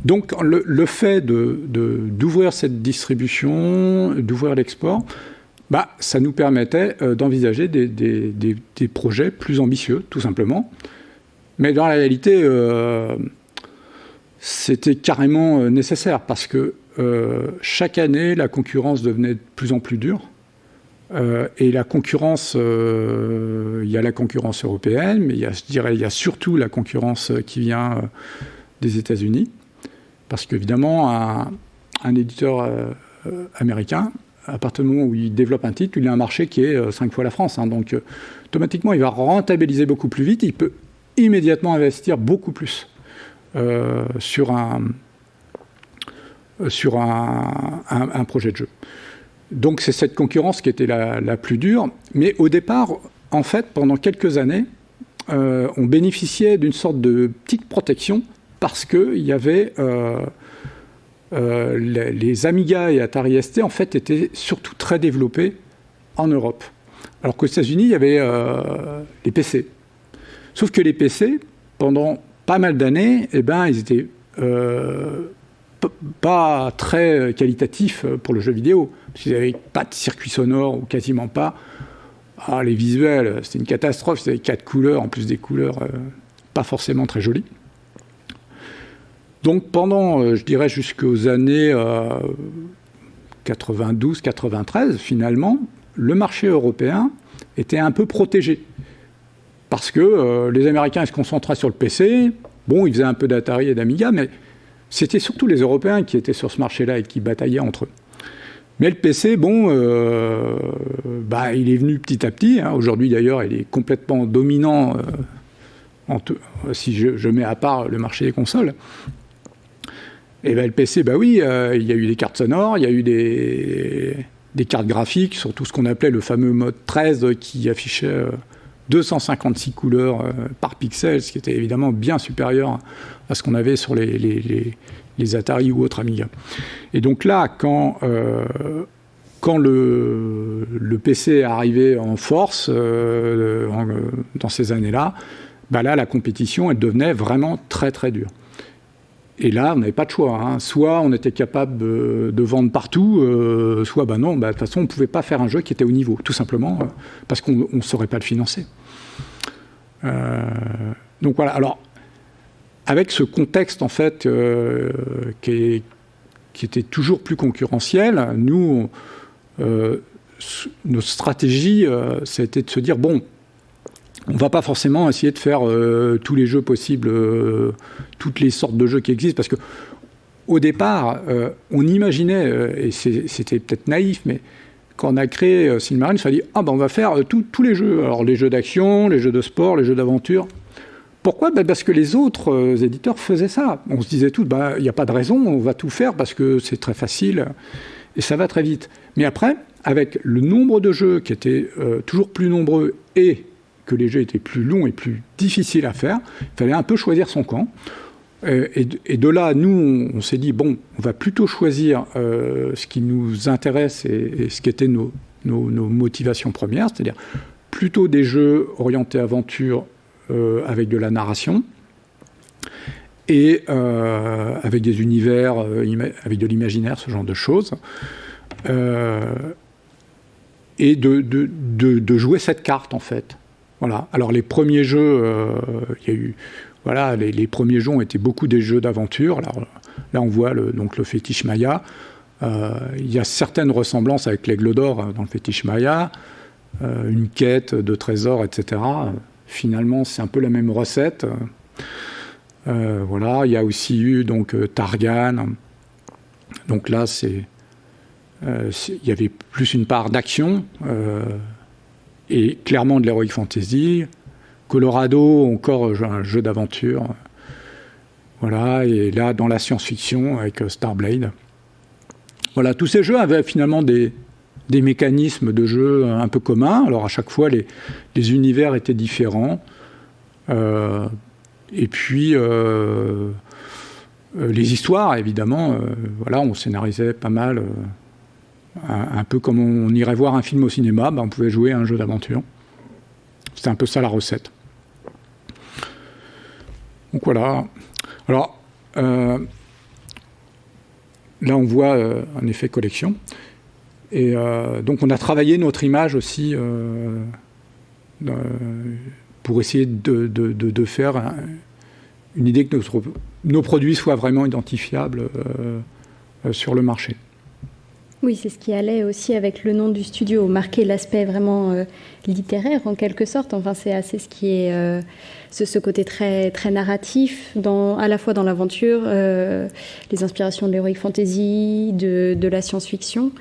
D: Donc le fait d'ouvrir cette distribution, d'ouvrir l'export, ça nous permettait d'envisager des projets plus ambitieux, tout simplement. Mais dans la réalité, c'était carrément nécessaire parce que chaque année, la concurrence devenait de plus en plus dure. Et la concurrence, il y a la concurrence européenne, mais il y a surtout la concurrence qui vient des États-Unis. Parce qu'évidemment, un éditeur américain, à partir du moment où il développe un titre, il a un marché qui est 5 fois la France. Donc, automatiquement, il va rentabiliser beaucoup plus vite. Il peut immédiatement investir beaucoup plus sur un projet de jeu. Donc c'est cette concurrence qui était la plus dure. Mais au départ, en fait, pendant quelques années, on bénéficiait d'une sorte de petite protection parce qu'il y avait les Amiga et Atari ST, en fait, étaient surtout très développés en Europe. Alors qu'aux États-Unis, il y avait les PC. Sauf que les PC, pendant pas mal d'années, ils étaient pas très qualitatifs pour le jeu vidéo. Parce qu'ils n'avaient pas de circuit sonore, ou quasiment pas. Les visuels, c'était une catastrophe. C'était 4 couleurs, en plus des couleurs pas forcément très jolies. Donc pendant, je dirais, jusqu'aux années 92-93, finalement, le marché européen était un peu protégé. Parce que les Américains se concentraient sur le PC. Bon, ils faisaient un peu d'Atari et d'Amiga, mais c'était surtout les Européens qui étaient sur ce marché-là et qui bataillaient entre eux. Mais le PC, il est venu petit à petit. Aujourd'hui, d'ailleurs, il est complètement dominant, si je mets à part le marché des consoles. Et le PC, il y a eu des cartes sonores, il y a eu des cartes graphiques, surtout ce qu'on appelait le fameux mode 13 qui affichait 256 couleurs par pixel, ce qui était évidemment bien supérieur à ce qu'on avait sur les Atari ou autres Amiga. Et donc là, quand le PC est arrivé en force dans ces années-là, là, la compétition, elle devenait vraiment très très dure. Et là, on n'avait pas de choix. Soit on était capable de vendre partout, soit non. De toute façon, on ne pouvait pas faire un jeu qui était au niveau, tout simplement, parce qu'on ne saurait pas le financer. Donc voilà. Alors, avec ce contexte, en fait, qui était toujours plus concurrentiel, nous, notre stratégie, ça a été de se dire, on ne va pas forcément essayer de faire tous les jeux possibles, toutes les sortes de jeux qui existent, parce qu'au départ, on imaginait, et c'était peut-être naïf, mais quand on a créé Silmarils, on s'est dit, on va faire tous les jeux. Alors les jeux d'action, les jeux de sport, les jeux d'aventure. Pourquoi ? Parce que les autres éditeurs faisaient ça. On se disait tous, il n'y a pas de raison, on va tout faire parce que c'est très facile et ça va très vite. Mais après, avec le nombre de jeux qui étaient toujours plus nombreux et que les jeux étaient plus longs et plus difficiles à faire, il fallait un peu choisir son camp. Et de là, nous, on s'est dit, on va plutôt choisir ce qui nous intéresse et ce qui était nos motivations premières, c'est-à-dire plutôt des jeux orientés aventure avec de la narration et avec des univers, avec de l'imaginaire, ce genre de choses. Et de jouer cette carte, en fait. Voilà. Alors, les premiers jeux, il y a eu... Voilà, les premiers jeux ont été beaucoup des jeux d'aventure. Alors, là, on voit le fétiche Maya. Il y a certaines ressemblances avec l'Aigle d'Or dans le fétiche Maya. Une quête de trésors, etc. Finalement, c'est un peu la même recette. Voilà, il y a aussi eu Targan. Donc là, il y avait plus une part d'action et clairement de l'heroic fantasy. Colorado, encore un jeu d'aventure. Voilà, et là, dans la science-fiction, avec Starblade. Voilà, tous ces jeux avaient finalement des mécanismes de jeu un peu communs. Alors, à chaque fois, les univers étaient différents. Et puis, les histoires, évidemment, voilà, on scénarisait pas mal. Un peu comme on irait voir un film au cinéma, on pouvait jouer à un jeu d'aventure. C'était un peu ça la recette. Donc voilà. Alors, là on voit un effet collection. Et donc on a travaillé notre image aussi pour essayer de faire une idée que nos produits soient vraiment identifiables sur le marché.
C: Oui, c'est ce qui allait aussi avec le nom du studio, marquer l'aspect vraiment littéraire en quelque sorte. Enfin, c'est assez ce qui est ce côté très, très narratif, à la fois dans l'aventure, les inspirations de l'heroic fantasy, de la science-fiction.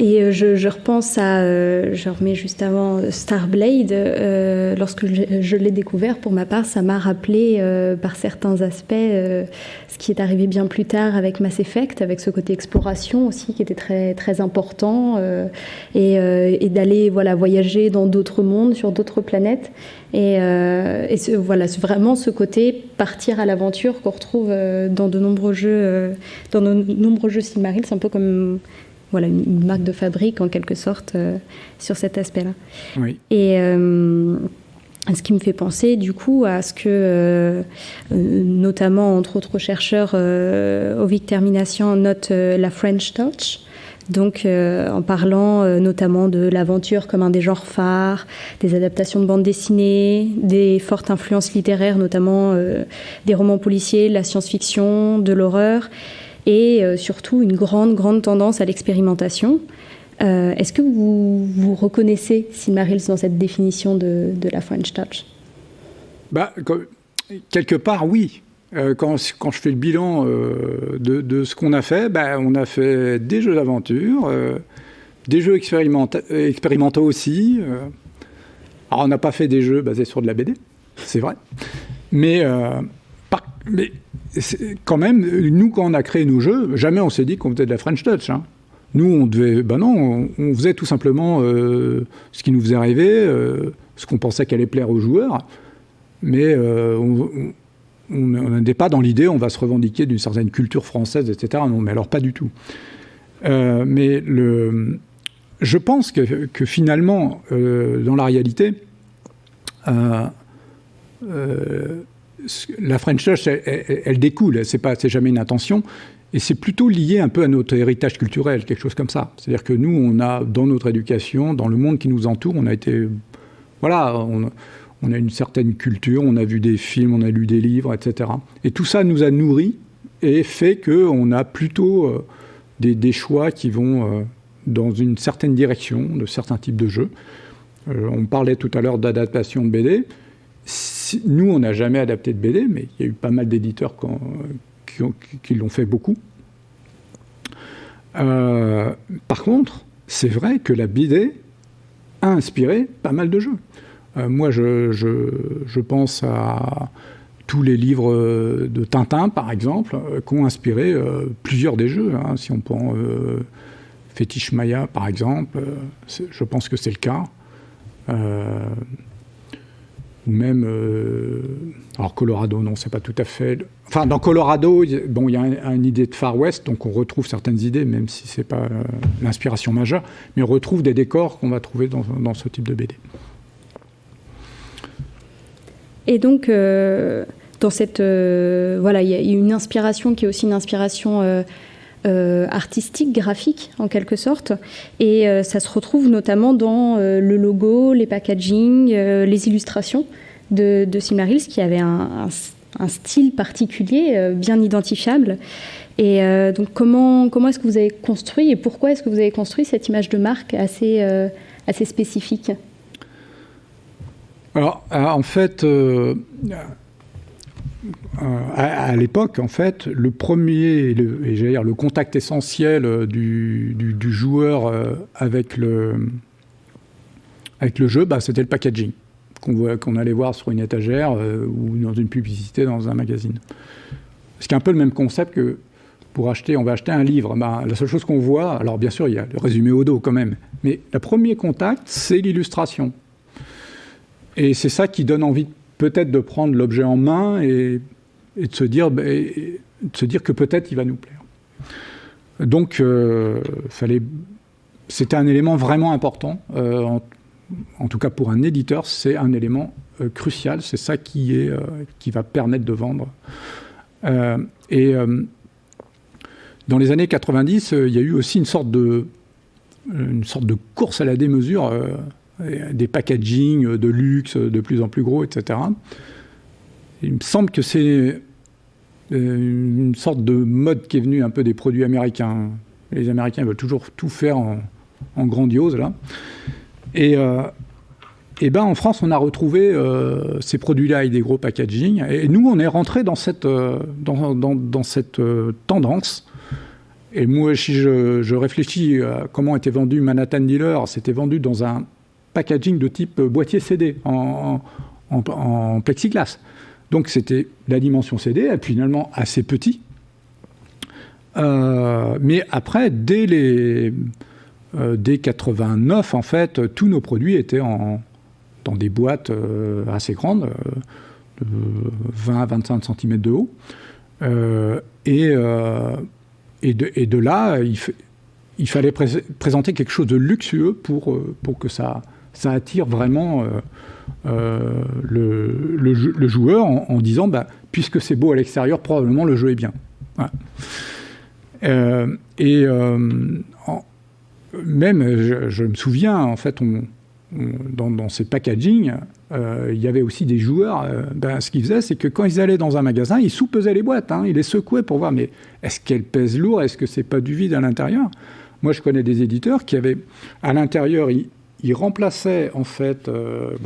C: Et je repense à, je remets juste avant Starblade, lorsque je l'ai découvert, pour ma part, ça m'a rappelé par certains aspects ce qui est arrivé bien plus tard avec Mass Effect, avec ce côté exploration aussi qui était très, très important, et d'aller voyager dans d'autres mondes, sur d'autres planètes. Et voilà, c'est vraiment ce côté partir à l'aventure qu'on retrouve dans de nombreux jeux, dans de nombreux jeux Silmarils, c'est un peu comme... Voilà, une marque de fabrique, en quelque sorte, sur cet aspect-là. Oui. Et ce qui me fait penser, du coup, à ce que, notamment, entre autres chercheurs, Ovic Termination note la French Touch, donc en parlant notamment de l'aventure comme un des genres phares, des adaptations de bandes dessinées, des fortes influences littéraires, notamment des romans policiers, de la science-fiction, de l'horreur, et surtout une grande tendance à l'expérimentation. Est-ce que vous reconnaissez Silmarils dans cette définition de la French Touch ?
D: Quelque part, oui. Quand je fais le bilan de ce qu'on a fait, on a fait des jeux d'aventure, des jeux expérimentaux aussi. Alors, on n'a pas fait des jeux basés sur de la BD, c'est vrai. Mais quand même, nous, quand on a créé nos jeux, jamais on s'est dit qu'on faisait de la French Touch. Hein. Nous, on devait... non, on faisait tout simplement ce qui nous faisait rêver, ce qu'on pensait qu'allait plaire aux joueurs. Mais on n'était pas dans l'idée, on va se revendiquer d'une certaine culture française, etc. Non, mais alors pas du tout. Mais je pense que finalement, dans la réalité... la French Touch, elle découle, c'est jamais une intention, et c'est plutôt lié un peu à notre héritage culturel, quelque chose comme ça. C'est-à-dire que nous, on a, dans notre éducation, dans le monde qui nous entoure, on a été... Voilà, on a une certaine culture, on a vu des films, on a lu des livres, etc. Et tout ça nous a nourris et fait qu'on a plutôt des choix qui vont dans une certaine direction, de certains types de jeux. On parlait tout à l'heure d'adaptation de BD. Nous, on n'a jamais adapté de BD, mais il y a eu pas mal d'éditeurs qui l'ont fait beaucoup. Par contre, c'est vrai que la BD a inspiré pas mal de jeux. Moi, je pense à tous les livres de Tintin, par exemple, qui ont inspiré plusieurs des jeux. Hein. Si on prend Fétiche Maya, par exemple, je pense que c'est le cas. Ou même... alors Colorado, non, c'est pas tout à fait... Enfin, dans Colorado, il y a une idée de Far West, donc on retrouve certaines idées, même si c'est pas l'inspiration majeure, mais on retrouve des décors qu'on va trouver dans ce type de BD.
C: Et donc, dans cette... voilà, il y a une inspiration qui est aussi une inspiration... artistique, graphique en quelque sorte, et ça se retrouve notamment dans le logo, les packaging, les illustrations de Silmarils, qui avait un style particulier, bien identifiable. Et donc comment est-ce que vous avez construit, et pourquoi est-ce que vous avez construit cette image de marque assez spécifique ?
D: Alors, en fait... à l'époque, en fait, le premier, le contact essentiel du joueur avec le jeu, c'était le packaging. qu'on allait voir sur une étagère ou dans une publicité dans un magazine. Ce qui est un peu le même concept que on va acheter un livre. La seule chose qu'on voit, alors bien sûr, il y a le résumé au dos quand même, mais le premier contact, c'est l'illustration. Et c'est ça qui donne envie peut-être de prendre l'objet en main et de se dire que peut-être il va nous plaire. Donc, c'était un élément vraiment important. En tout cas, pour un éditeur, c'est un élément crucial. C'est ça qui va permettre de vendre. Dans les années 90, il y a eu aussi une sorte de course à la démesure, des packaging de luxe de plus en plus gros, etc. Il me semble que c'est une sorte de mode qui est venue un peu des produits américains. Les Américains veulent toujours tout faire en grandiose, là. Et en France, on a retrouvé ces produits-là avec des gros packaging. Et nous, on est rentré dans cette tendance. Et moi, si je réfléchis à comment était vendu Manhattan Dealer, c'était vendu dans un packaging de type boîtier CD en plexiglas. Donc, c'était la dimension CD, finalement assez petit. Mais après, dès 89, en fait, tous nos produits étaient dans des boîtes assez grandes, de 20 à 25 cm de haut. Et de là, il fallait présenter quelque chose de luxueux pour que ça attire vraiment le joueur en disant, puisque c'est beau à l'extérieur, probablement le jeu est bien. Voilà. Même, je me souviens, en fait, dans ces packaging, il y avait aussi des joueurs. Ce qu'ils faisaient, c'est que quand ils allaient dans un magasin, ils sous-pesaient les boîtes. Ils les secouaient pour voir, mais est-ce qu'elles pèsent lourd? Est-ce que c'est pas du vide à l'intérieur? Moi, je connais des éditeurs qui avaient, à l'intérieur, ils remplaçaient, en fait,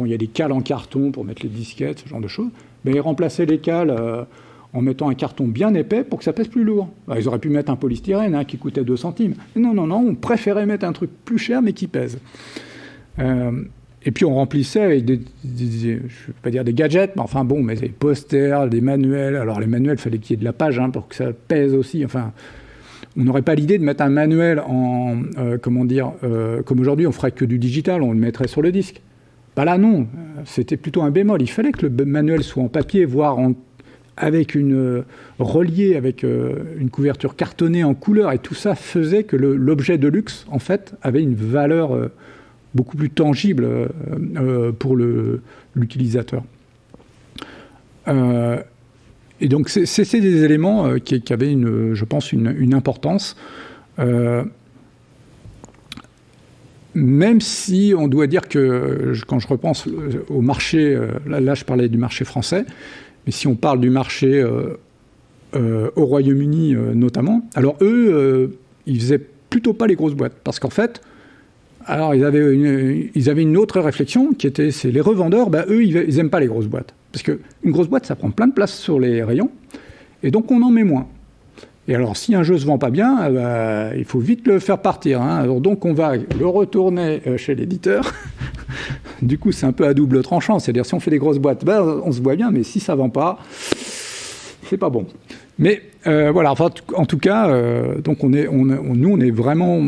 D: il y a des cales en carton pour mettre les disquettes, ce genre de choses, mais ils remplaçaient les cales en mettant un carton bien épais pour que ça pèse plus lourd. Ils auraient pu mettre un polystyrène qui coûtait 2 centimes. Non, on préférait mettre un truc plus cher mais qui pèse. Et puis on remplissait avec je ne vais pas dire des gadgets, mais des posters, des manuels. Alors les manuels, il fallait qu'il y ait de la page pour que ça pèse aussi. On n'aurait pas l'idée de mettre un manuel comme aujourd'hui, on ferait que du digital, on le mettrait sur le disque. Là non, c'était plutôt un bémol. Il fallait que le manuel soit en papier, voire avec relié avec une couverture cartonnée en couleur, et tout ça faisait que l'objet de luxe, en fait, avait une valeur beaucoup plus tangible pour l'utilisateur. Et donc, c'est des éléments qui avaient, je pense, une importance. Même si on doit dire que, quand je repense au marché, là je parlais du marché français, mais si on parle du marché au Royaume-Uni notamment, alors eux, ils faisaient plutôt pas les grosses boîtes. Parce qu'en fait, alors ils avaient une autre réflexion qui était, c'est les revendeurs, eux, ils aiment pas les grosses boîtes. Parce qu'une grosse boîte, ça prend plein de place sur les rayons, et donc on en met moins. Et alors, si un jeu se vend pas bien, il faut vite le faire partir. Alors, donc, on va le retourner chez l'éditeur. Du coup, c'est un peu à double tranchant. C'est-à-dire, si on fait des grosses boîtes, on se voit bien, mais si ça vend pas, c'est pas bon. Mais voilà, en tout cas, donc nous, on est vraiment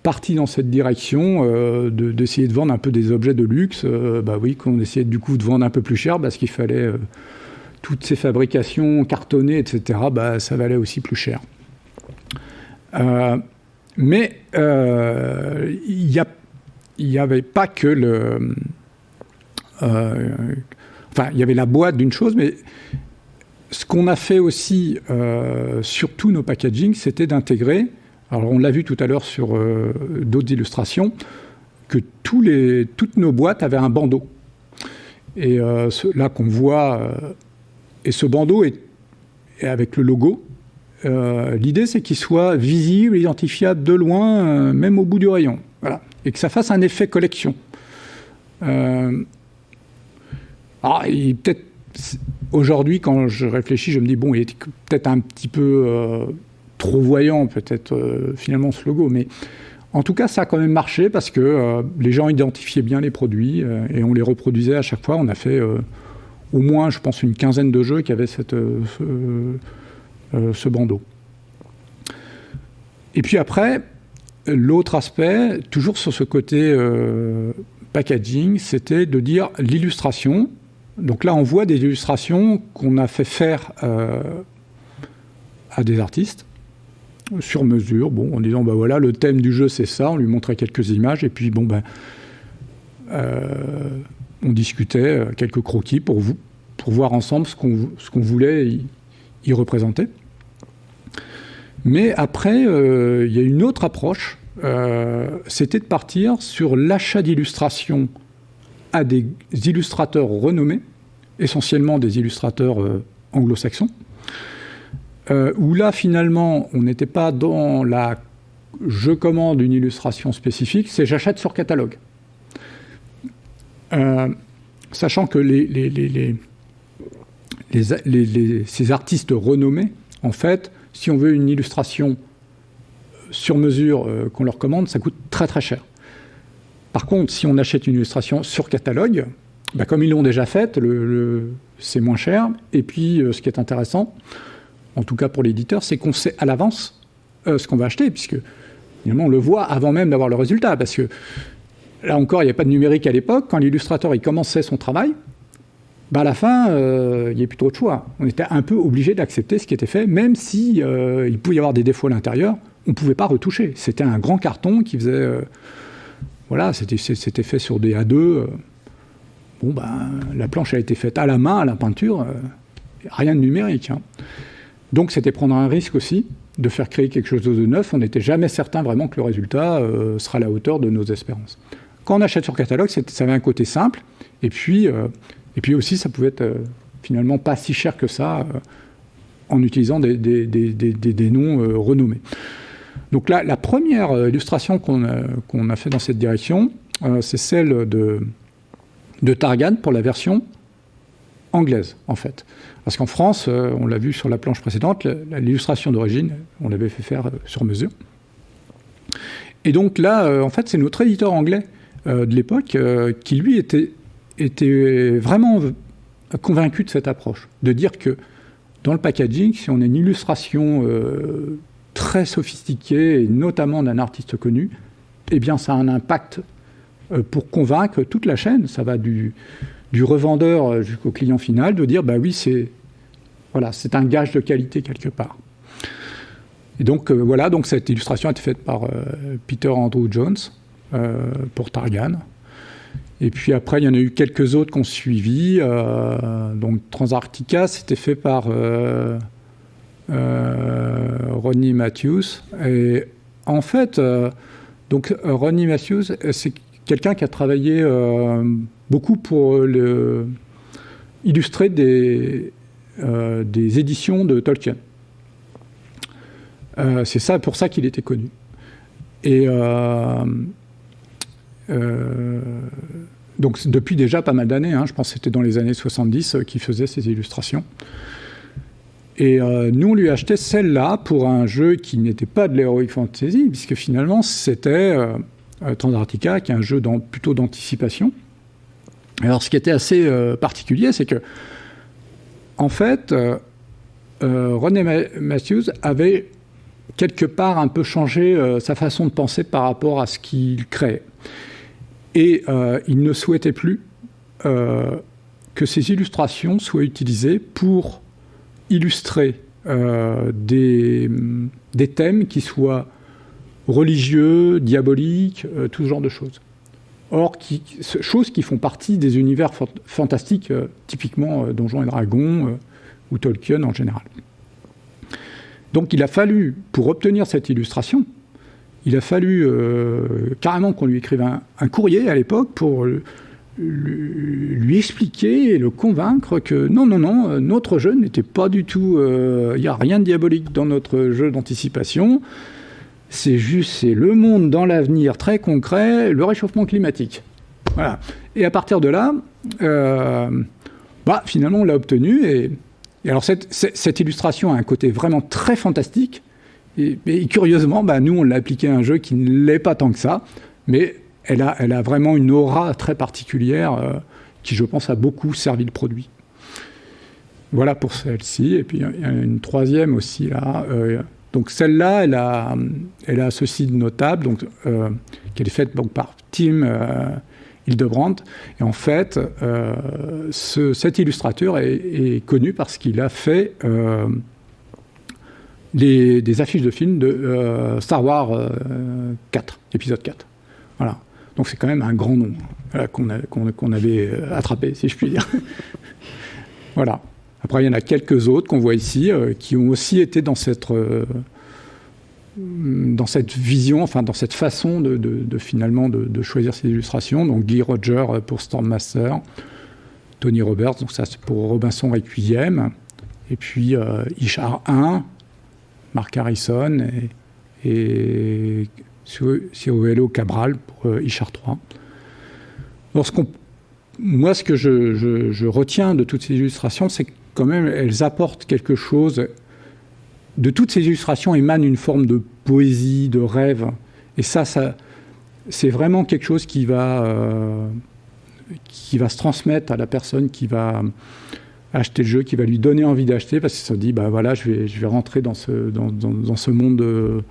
D: parti dans cette direction d'essayer de vendre un peu des objets de luxe. Oui, qu'on essayait du coup de vendre un peu plus cher parce qu'il fallait... toutes ces fabrications cartonnées, etc., ça valait aussi plus cher. Mais il n'y avait pas que il y avait la boîte d'une chose, mais ce qu'on a fait aussi sur tous nos packaging, c'était d'intégrer, alors on l'a vu tout à l'heure sur d'autres illustrations, que toutes nos boîtes avaient un bandeau. Et là qu'on voit... Et ce bandeau est avec le logo. L'idée, c'est qu'il soit visible, identifiable de loin, même au bout du rayon. Voilà. Et que ça fasse un effet collection. Alors, peut-être, aujourd'hui, quand je réfléchis, je me dis, il est peut-être un petit peu trop voyant, peut-être, finalement, ce logo. Mais En tout cas, ça a quand même marché parce que les gens identifiaient bien les produits et on les reproduisait à chaque fois. On a fait au moins, je pense, une quinzaine de jeux qui avaient ce bandeau. Et puis après, l'autre aspect, toujours sur ce côté packaging, c'était de dire l'illustration. Donc là, on voit des illustrations qu'on a fait faire à des artistes sur mesure, en disant voilà, le thème du jeu c'est ça, on lui montrait quelques images et puis on discutait quelques croquis pour voir ensemble ce qu'on voulait y représenter. Mais après, il y a une autre approche, c'était de partir sur l'achat d'illustrations à des illustrateurs renommés, essentiellement des illustrateurs anglo-saxons, où là, finalement, on n'était pas dans la « je commande une illustration spécifique », c'est « j'achète sur catalogue ». Sachant que ces artistes renommés, en fait, si on veut une illustration sur mesure qu'on leur commande, ça coûte très très cher. Par contre, si on achète une illustration sur catalogue, comme ils l'ont déjà faite, c'est moins cher. Et puis, ce qui est intéressant, en tout cas pour l'éditeur, c'est qu'on sait à l'avance ce qu'on va acheter, puisque finalement, on le voit avant même d'avoir le résultat. Parce que là encore, il n'y a pas de numérique à l'époque. Quand l'illustrateur il commençait son travail, à la fin, il n'y a plus trop de choix. On était un peu obligé d'accepter ce qui était fait, même si il pouvait y avoir des défauts à l'intérieur, on ne pouvait pas retoucher. C'était un grand carton qui faisait... c'était fait sur des A2. La planche a été faite à la main, à la peinture, rien de numérique. Hein. Donc c'était prendre un risque aussi de faire créer quelque chose de neuf. On n'était jamais certain vraiment que le résultat sera à la hauteur de nos espérances. Quand on achète sur catalogue, ça avait un côté simple, et puis aussi ça pouvait être finalement pas si cher que ça en utilisant des noms renommés. Donc là, la première illustration qu'on a fait dans cette direction, c'est celle de Targan pour la version anglaise, en fait. Parce qu'en France, on l'a vu sur la planche précédente, l'illustration d'origine, on l'avait fait faire sur mesure. Et donc là, en fait, c'est notre éditeur anglais de l'époque qui, lui, était vraiment convaincu de cette approche. De dire que dans le packaging, si on a une illustration très sophistiquée, et notamment d'un artiste connu, eh bien, ça a un impact pour convaincre toute la chaîne. Ça va du revendeur jusqu'au client final, de dire, oui, c'est un gage de qualité quelque part. Et donc, donc cette illustration a été faite par Peter Andrew Jones pour Targan. Et puis après, il y en a eu quelques autres qui ont suivi. Donc Transarctica, c'était fait par Ronnie Matthews. Et en fait, Ronnie Matthews, c'est quelqu'un qui a travaillé beaucoup pour illustrer des éditions de Tolkien. C'est pour ça qu'il était connu. Et donc depuis déjà pas mal d'années, je pense que c'était dans les années 70 qu'il faisait ces illustrations. Et nous, on lui achetait celle-là pour un jeu qui n'était pas de l'Heroic Fantasy, puisque finalement, c'était Transarctica, qui est un jeu plutôt d'anticipation. Alors, ce qui était assez particulier, c'est que, en fait, Ronnie Matthews avait quelque part un peu changé sa façon de penser par rapport à ce qu'il créait. Et il ne souhaitait plus que ces illustrations soient utilisées pour illustrer des thèmes qui soient religieux, diaboliques, tout ce genre de choses. Or, choses qui font partie des univers fantastiques, typiquement Donjons et Dragons ou Tolkien en général. Donc il a fallu, pour obtenir cette illustration, il a fallu carrément qu'on lui écrive un courrier à l'époque pour lui expliquer et le convaincre que non, notre jeu n'était pas du tout... Il n'y a rien de diabolique dans notre jeu d'anticipation. C'est le monde dans l'avenir très concret, le réchauffement climatique. Voilà. Et à partir de là, finalement, on l'a obtenu. Et alors, cette illustration a un côté vraiment très fantastique Et curieusement, nous, on l'a appliqué à un jeu qui ne l'est pas tant que ça, mais elle a vraiment une aura très particulière qui, je pense, a beaucoup servi le produit. Voilà pour celle-ci. Et puis, il y a une troisième aussi, là. Donc, celle-là, elle a ceci de notable, donc, qu'elle est faite donc, par Tim Hildebrandt. Et en fait, cet illustrateur est connu parce qu'il a fait des affiches de films de Star Wars 4, épisode 4. Voilà. Donc, c'est quand même un grand nom qu'on avait attrapé, si je puis dire. Voilà. Après, il y en a quelques autres qu'on voit ici qui ont aussi été dans cette vision, enfin dans cette façon finalement de choisir ces illustrations. Donc Guy Roger pour Stormmaster, Tony Roberts, donc ça c'est pour Robinson Requiem, et puis Ishar 1, Mark Harrison et Ciruelo Cabral pour Ishar 3. Moi, ce que je retiens de toutes ces illustrations, c'est que quand même, elles apportent quelque chose. De toutes ces illustrations émane une forme de poésie, de rêve. Et ça c'est vraiment quelque chose qui va se transmettre à la personne qui va acheter le jeu, qui va lui donner envie d'acheter, parce qu'il se dit, voilà, je vais rentrer dans ce monde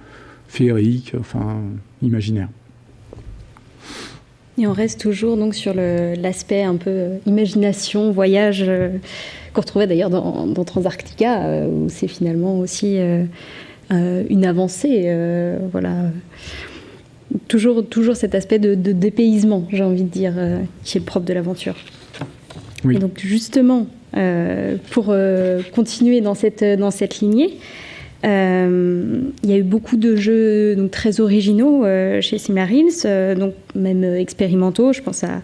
D: féerique, enfin, imaginaire.
C: Et on reste toujours donc sur l'aspect un peu imagination, voyage, qu'on retrouvait d'ailleurs dans Transarctica, où c'est finalement aussi une avancée. Voilà. Toujours cet aspect de dépaysement, j'ai envie de dire, qui est le propre de l'aventure. Oui. Et donc justement, pour continuer dans cette lignée, il y a eu beaucoup de jeux donc, très originaux chez Silmarils, donc même expérimentaux. Je pense à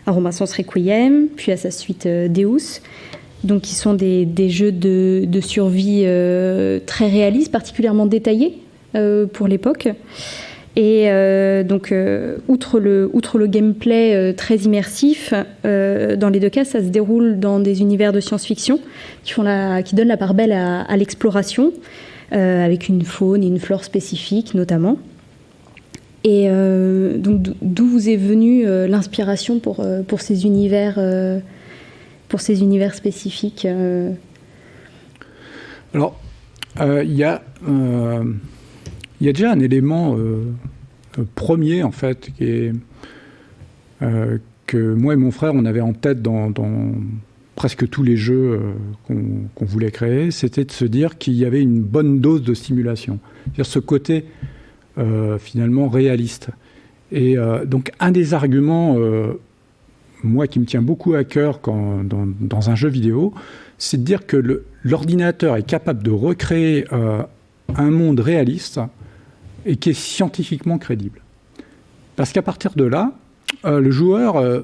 C: Robinson's Requiem, puis à sa suite Deus, donc qui sont des jeux de survie très réalistes, particulièrement détaillés pour l'époque. Et donc, outre le gameplay très immersif, dans les deux cas, ça se déroule dans des univers de science-fiction qui donnent la part belle à l'exploration, avec une faune et une flore spécifiques notamment. Et donc, d'où vous est venue l'inspiration pour ces univers spécifiques
D: Alors, il y a déjà un élément premier, en fait, qui est, que moi et mon frère, on avait en tête dans presque tous les jeux qu'on voulait créer, c'était de se dire qu'il y avait une bonne dose de stimulation. C'est-à-dire ce côté, finalement, réaliste. Et donc, un des arguments, moi, qui me tient beaucoup à cœur dans un jeu vidéo, c'est de dire que l'ordinateur est capable de recréer un monde réaliste et qui est scientifiquement crédible. Parce qu'à partir de là, le joueur,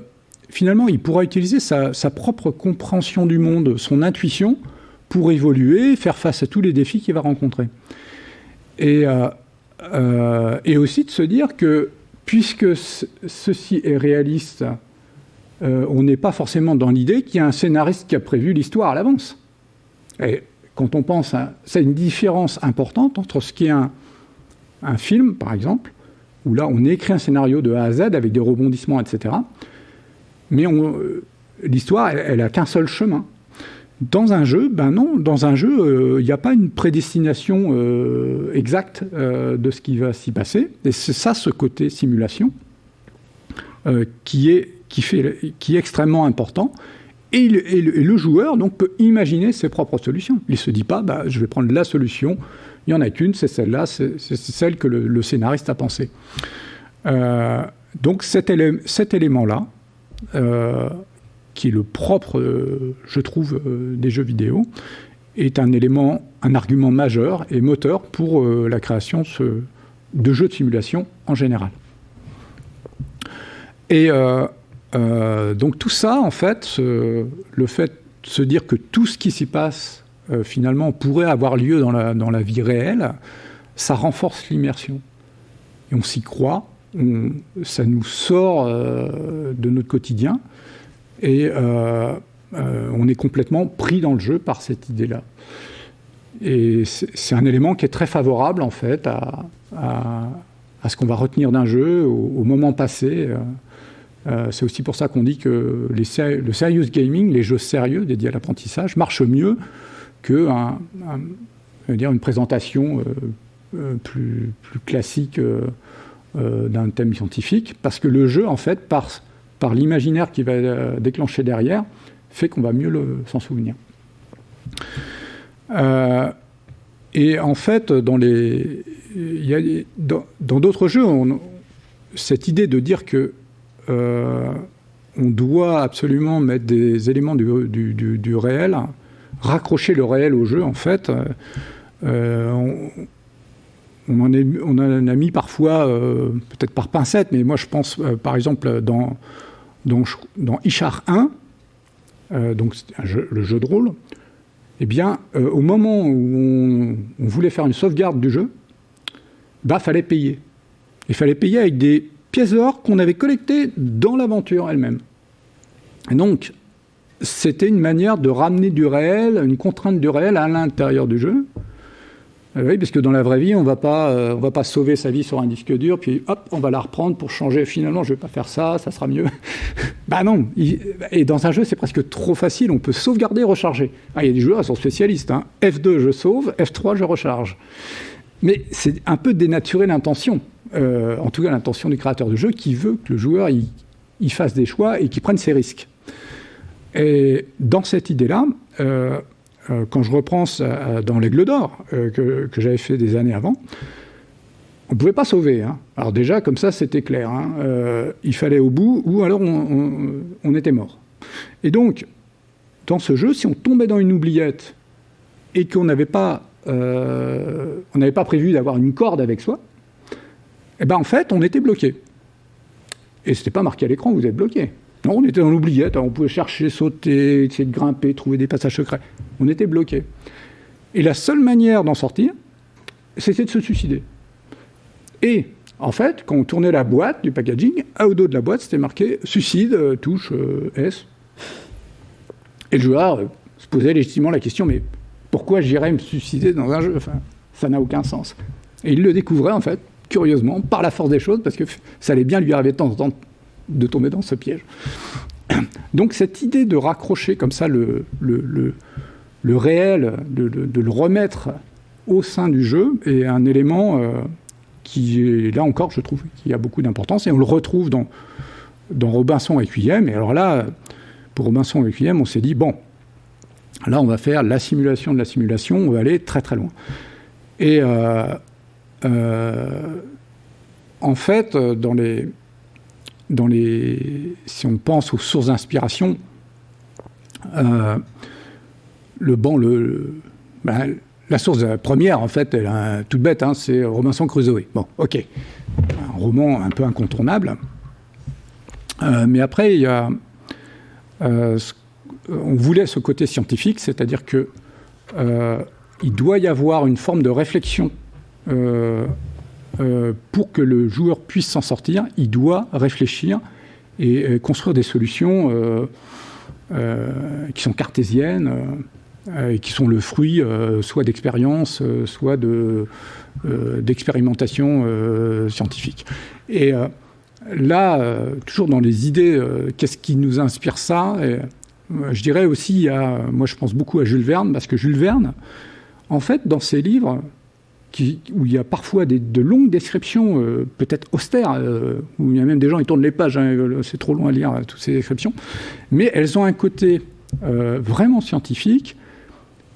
D: finalement, il pourra utiliser sa propre compréhension du monde, son intuition, pour évoluer, faire face à tous les défis qu'il va rencontrer. Et aussi de se dire que, puisque ceci est réaliste, on n'est pas forcément dans l'idée qu'il y a un scénariste qui a prévu l'histoire à l'avance. Et quand on pense c'est une différence importante entre ce qui est un film, par exemple, où là, on écrit un scénario de A à Z avec des rebondissements, etc. Mais l'histoire, elle n'a qu'un seul chemin. Dans un jeu, non. Dans un jeu, il n'y a pas une prédestination exacte de ce qui va s'y passer. Et c'est ça, ce côté simulation, qui est extrêmement important. Et le joueur donc, peut imaginer ses propres solutions. Il ne se dit pas, je vais prendre la solution. Il n'y en a qu'une, c'est celle-là, c'est celle que le scénariste a pensée. Donc cet élément-là, qui est le propre, je trouve, des jeux vidéo, est un argument majeur et moteur pour la création de jeux de simulation en général. Et donc tout ça, en fait, le fait de se dire que tout ce qui s'y passe, finalement, pourrait avoir lieu dans la vie réelle, ça renforce l'immersion. Et on s'y croit, ça nous sort de notre quotidien, et on est complètement pris dans le jeu par cette idée-là. Et c'est un élément qui est très favorable, en fait, à ce qu'on va retenir d'un jeu au moment passé. C'est aussi pour ça qu'on dit que le serious gaming, les jeux sérieux dédiés à l'apprentissage, marchent mieux une présentation plus classique d'un thème scientifique, parce que le jeu, en fait, par l'imaginaire qui va déclencher derrière, fait qu'on va mieux s'en souvenir. Et en fait, dans d'autres jeux, cette idée de dire que on doit absolument mettre des éléments du réel, raccrocher le réel au jeu, en fait, on en a mis parfois, peut-être par pincette, mais moi je pense, par exemple, dans Ishar 1, donc le jeu de rôle, eh bien, au moment où on voulait faire une sauvegarde du jeu, fallait payer. Il fallait payer avec des pièces d'or qu'on avait collectées dans l'aventure elle-même. Et donc, c'était une manière de ramener du réel, une contrainte du réel à l'intérieur du jeu. Oui, parce que dans la vraie vie, on va pas sauver sa vie sur un disque dur, puis hop, on va la reprendre pour changer. Finalement, je vais pas faire ça, ça sera mieux. Non. Et dans un jeu, c'est presque trop facile. On peut sauvegarder, recharger. Il y a des joueurs qui sont spécialistes. F2, je sauve. F3, je recharge. Mais c'est un peu dénaturer l'intention. En tout cas, l'intention du créateur de jeu qui veut que le joueur il fasse des choix et qu'il prenne ses risques. Et dans cette idée-là, quand je reprends dans l'Aigle d'Or, que j'avais fait des années avant, on ne pouvait pas sauver. Alors déjà, comme ça, c'était clair. Il fallait au bout, ou alors on était mort. Et donc, dans ce jeu, si on tombait dans une oubliette et qu'on n'avait pas prévu d'avoir une corde avec soi, en fait, on était bloqué. Et ce n'était pas marqué à l'écran, vous êtes bloqué. Non, on était dans l'oubliette, on pouvait chercher, sauter, essayer de grimper, trouver des passages secrets. On était bloqué. Et la seule manière d'en sortir, c'était de se suicider. Et, en fait, quand on tournait la boîte du packaging, au dos de la boîte, c'était marqué « Suicide, touche S ». Et le joueur se posait légitimement la question « Mais pourquoi j'irais me suicider dans un jeu ? Enfin, ça n'a aucun sens. » Et il le découvrait, en fait, curieusement, par la force des choses, parce que ça allait bien lui arriver de temps en temps de tomber dans ce piège. Donc cette idée de raccrocher comme ça le réel, de le remettre au sein du jeu, est un élément qui, là encore, je trouve qu'il y a beaucoup d'importance, et on le retrouve dans Robinson Requiem. Et alors là, pour Robinson Requiem, on s'est dit, bon, là on va faire la simulation de la simulation, on va aller très très loin. Et en fait, si on pense aux sources d'inspiration, la source première, en fait, elle est toute bête, c'est Robinson Crusoe. Bon, ok, un roman un peu incontournable. Mais après, il y a, on voulait ce côté scientifique, c'est-à-dire que il doit y avoir une forme de réflexion. Pour que le joueur puisse s'en sortir, il doit réfléchir et construire des solutions qui sont cartésiennes et qui sont le fruit soit d'expérience, soit d'expérimentation scientifique. Et là, toujours dans les idées, qu'est-ce qui nous inspire ça ? Et, je dirais aussi, moi je pense beaucoup à Jules Verne, parce que Jules Verne, en fait, dans ses livres, où il y a parfois de longues descriptions, peut-être austères, où il y a même des gens qui tournent les pages, c'est trop long à lire, toutes ces descriptions, mais elles ont un côté vraiment scientifique,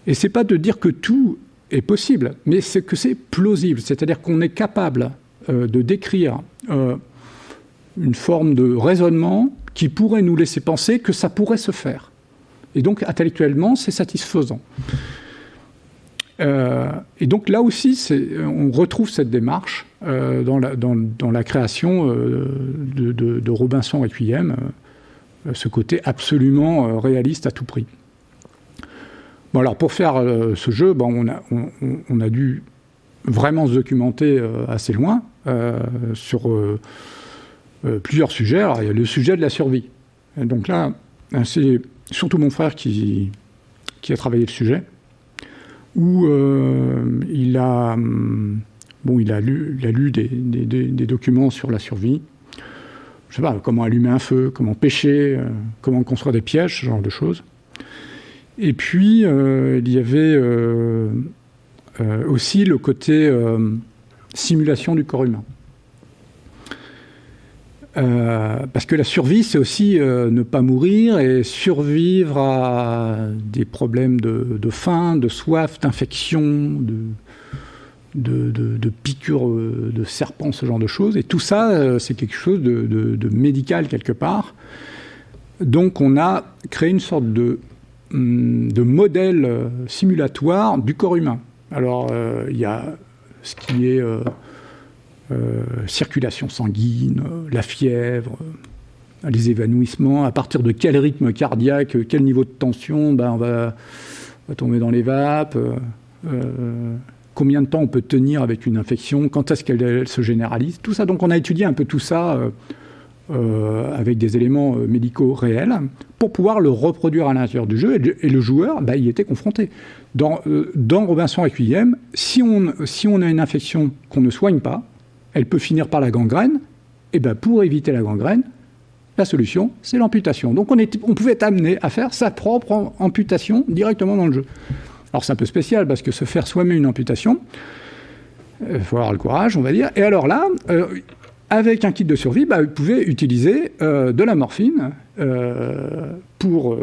D: et c'est pas de dire que tout est possible, mais c'est que c'est plausible, c'est-à-dire qu'on est capable de décrire une forme de raisonnement qui pourrait nous laisser penser que ça pourrait se faire. Et donc, intellectuellement, c'est satisfaisant. Et donc là aussi, on retrouve cette démarche dans la création de Robinson Requiem, ce côté absolument réaliste à tout prix. Bon, alors pour faire ce jeu, on a dû vraiment se documenter assez loin sur plusieurs sujets. Alors, il y a le sujet de la survie. Et donc là, c'est surtout mon frère qui a travaillé le sujet, où il a lu des documents sur la survie. Je sais pas, comment allumer un feu, comment pêcher, comment construire des pièges, ce genre de choses. Et puis, il y avait aussi le côté simulation du corps humain. Parce que la survie, c'est aussi ne pas mourir et survivre à des problèmes de faim, de soif, d'infection, de piqûres de serpents, ce genre de choses. Et tout ça, c'est quelque chose de médical quelque part. Donc on a créé une sorte de modèle simulatoire du corps humain. Alors il y a ce qui est circulation sanguine, la fièvre, les évanouissements, à partir de quel rythme cardiaque, quel niveau de tension, on va tomber dans les vapes, combien de temps on peut tenir avec une infection, quand est-ce qu'elle se généralise, tout ça. Donc on a étudié un peu tout ça avec des éléments médicaux réels pour pouvoir le reproduire à l'intérieur du jeu, et le joueur y était confronté. Dans Robinson Requiem, si on a une infection qu'on ne soigne pas, elle peut finir par la gangrène, et pour éviter la gangrène, la solution, c'est l'amputation. Donc on pouvait être amené à faire sa propre amputation directement dans le jeu. Alors c'est un peu spécial, parce que se faire soi-même une amputation, il faut avoir le courage, on va dire. Et alors là, avec un kit de survie, vous pouvez utiliser de la morphine pour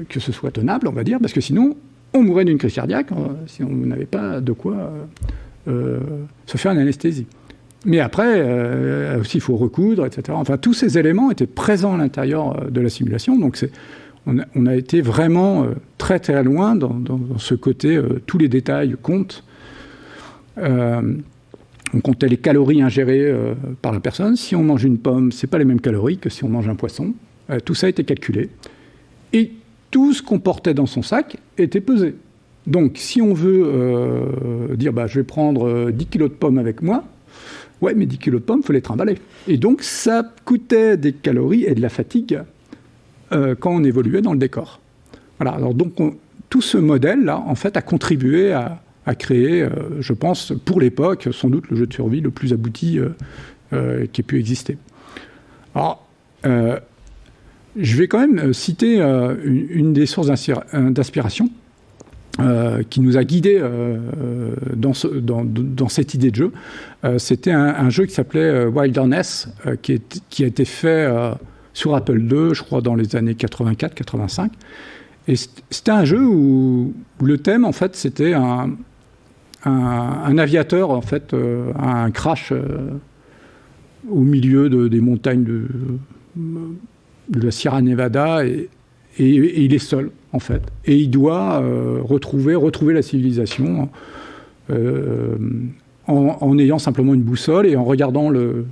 D: que ce soit tenable, on va dire, parce que sinon, on mourrait d'une crise cardiaque si on n'avait pas de quoi se faire une anesthésie. Mais après, aussi, il faut recoudre, etc. Enfin, tous ces éléments étaient présents à l'intérieur de la simulation. Donc, on a été vraiment très, très loin dans ce côté, tous les détails comptent. On comptait les calories ingérées par la personne. Si on mange une pomme, ce n'est pas les mêmes calories que si on mange un poisson. Tout ça a été calculé. Et tout ce qu'on portait dans son sac était pesé. Donc, si on veut dire je vais prendre 10 kilos de pommes avec moi, ouais, mais 10 kilos de pommes, il faut les trimballer. Et donc, ça coûtait des calories et de la fatigue quand on évoluait dans le décor. Voilà. Alors, donc, tout ce modèle-là, en fait, a contribué à créer, je pense, pour l'époque, sans doute le jeu de survie le plus abouti qui ait pu exister. Alors, je vais quand même citer une des sources d'inspiration qui nous a guidés dans cette idée de jeu. C'était un jeu qui s'appelait Wilderness, qui a été fait sur Apple II, je crois, dans les années 84-85. Et c'était un jeu où le thème, en fait, c'était un aviateur, en fait, un crash au milieu des montagnes de la Sierra Nevada, et il est seul, en fait. Et il doit retrouver la civilisation en ayant simplement une boussole et en regardant le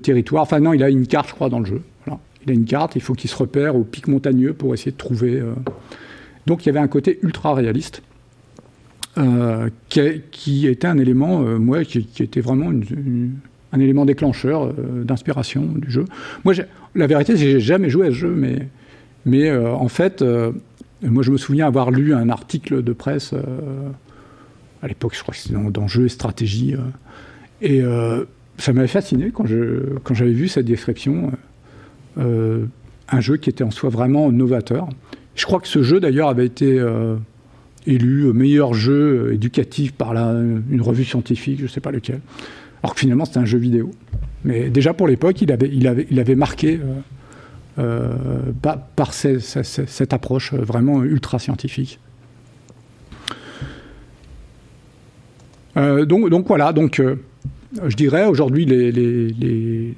D: territoire. Enfin non, il a une carte, je crois, dans le jeu. Voilà. Il a une carte, il faut qu'il se repère au pic montagneux pour essayer de trouver... Donc il y avait un côté ultra réaliste qui était un élément, qui était vraiment un élément déclencheur d'inspiration du jeu. Moi, la vérité, j'ai jamais joué à ce jeu, mais en fait, moi, je me souviens avoir lu un article de presse à l'époque, je crois que c'était dans Jeux et Stratégie, et ça m'avait fasciné quand j'avais vu cette description, un jeu qui était en soi vraiment novateur. Je crois que ce jeu, d'ailleurs, avait été élu meilleur jeu éducatif par une revue scientifique, je ne sais pas lequel. Alors que finalement, c'était un jeu vidéo. Mais déjà, pour l'époque, il avait marqué par cette approche vraiment ultra scientifique. Donc voilà, je dirais aujourd'hui, il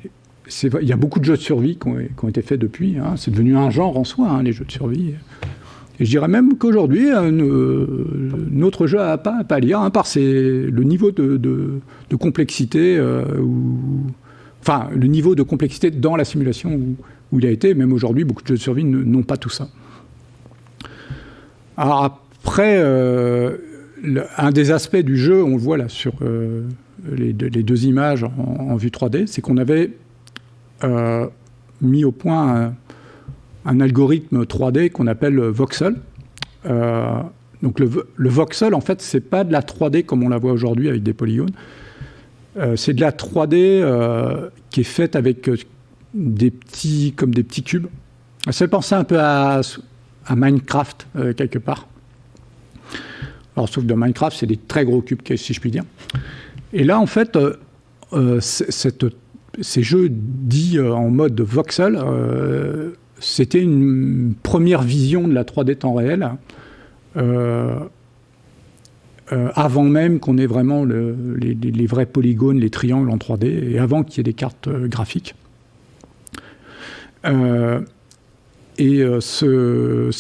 D: y a beaucoup de jeux de survie qui ont été faits depuis. Hein. C'est devenu un genre en soi, les jeux de survie. Et je dirais même qu'aujourd'hui, notre jeu n'a pas à lire, par le niveau de complexité, enfin, le niveau de complexité dans la simulation où il a été. Même aujourd'hui, beaucoup de jeux de survie n'ont pas tout ça. Alors après, un des aspects du jeu, on le voit là sur les deux images en vue 3D, c'est qu'on avait mis au point un algorithme 3D qu'on appelle voxel. Donc le voxel, en fait, c'est pas de la 3D comme on la voit aujourd'hui avec des polygones. C'est de la 3D qui est faite avec des petits cubes. Ça fait penser un peu à Minecraft, quelque part. Alors, sauf que dans Minecraft, c'est des très gros cubes, si je puis dire. Et là, en fait, ces jeux dits en mode voxel, c'était une première vision de la 3D temps réel, avant même qu'on ait vraiment les vrais polygones, les triangles en 3D, et avant qu'il y ait des cartes graphiques. Ça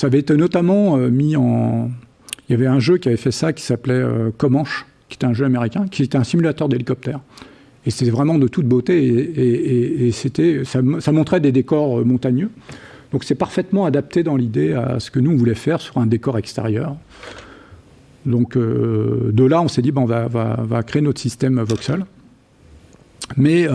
D: avait été notamment mis en... Il y avait un jeu qui avait fait ça, qui s'appelait Comanche, qui était un jeu américain, qui était un simulateur d'hélicoptère. Et c'était vraiment de toute beauté, et ça montrait des décors montagneux. Donc c'est parfaitement adapté dans l'idée à ce que nous, on voulait faire sur un décor extérieur. Donc de là, on s'est dit, on va créer notre système voxel. Mais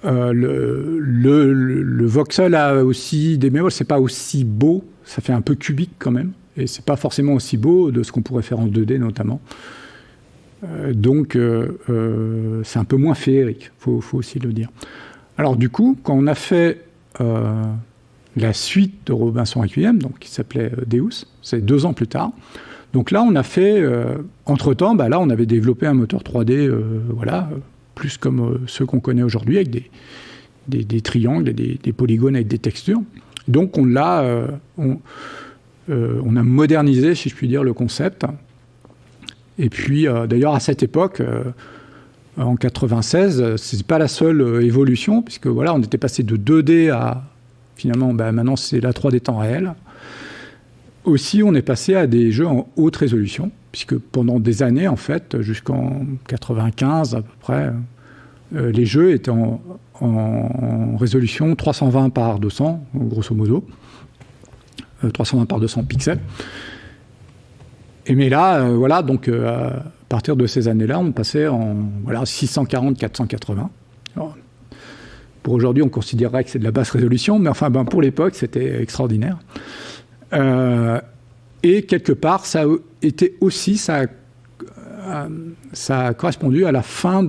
D: le voxel a aussi des bémols, c'est pas aussi beau, ça fait un peu cubique quand même, et c'est pas forcément aussi beau de ce qu'on pourrait faire en 2D notamment. Donc c'est un peu moins féerique, faut aussi le dire. Alors du coup, quand on a fait la suite de Robinson Requiem, donc qui s'appelait Deus, c'est 2 ans plus tard. Donc là, on a fait, entre-temps, là, on avait développé un moteur 3D, plus comme ceux qu'on connaît aujourd'hui, avec des triangles et des polygones avec des textures. Donc on a modernisé, si je puis dire, le concept. Et puis, d'ailleurs, à cette époque, en 96, c'est pas la seule évolution, puisque voilà, on était passé de 2D à, finalement, maintenant c'est la 3D temps réel. Aussi, on est passé à des jeux en haute résolution, puisque pendant des années, en fait, jusqu'en 95 à peu près, les jeux étaient en résolution 320 par 200, grosso modo, 320 par 200 pixels. Mais là, donc à partir de ces années-là, on passait en 640-480. Pour aujourd'hui, on considérerait que c'est de la basse résolution, mais enfin, pour l'époque, c'était extraordinaire. Et quelque part, ça a été aussi, ça a correspondu à la fin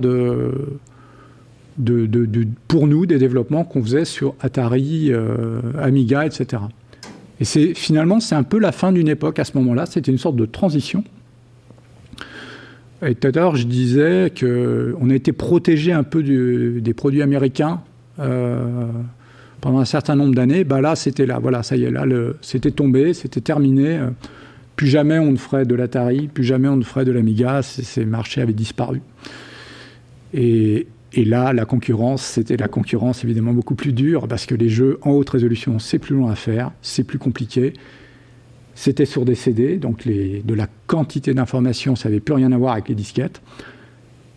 D: pour nous, des développements qu'on faisait sur Atari, Amiga, etc. Et finalement, c'est un peu la fin d'une époque à ce moment-là. C'était une sorte de transition. Et tout à l'heure, je disais qu'on a été protégé un peu des produits américains pendant un certain nombre d'années. Là, c'était là. Voilà, ça y est, là, c'était tombé, c'était terminé. Plus jamais on ne ferait de l'Atari, plus jamais on ne ferait de l'Amiga. Ces marchés avaient disparu. Et là, la concurrence, c'était la concurrence évidemment beaucoup plus dure, parce que les jeux en haute résolution, c'est plus long à faire, c'est plus compliqué. C'était sur des CD, donc de la quantité d'informations, ça n'avait plus rien à voir avec les disquettes.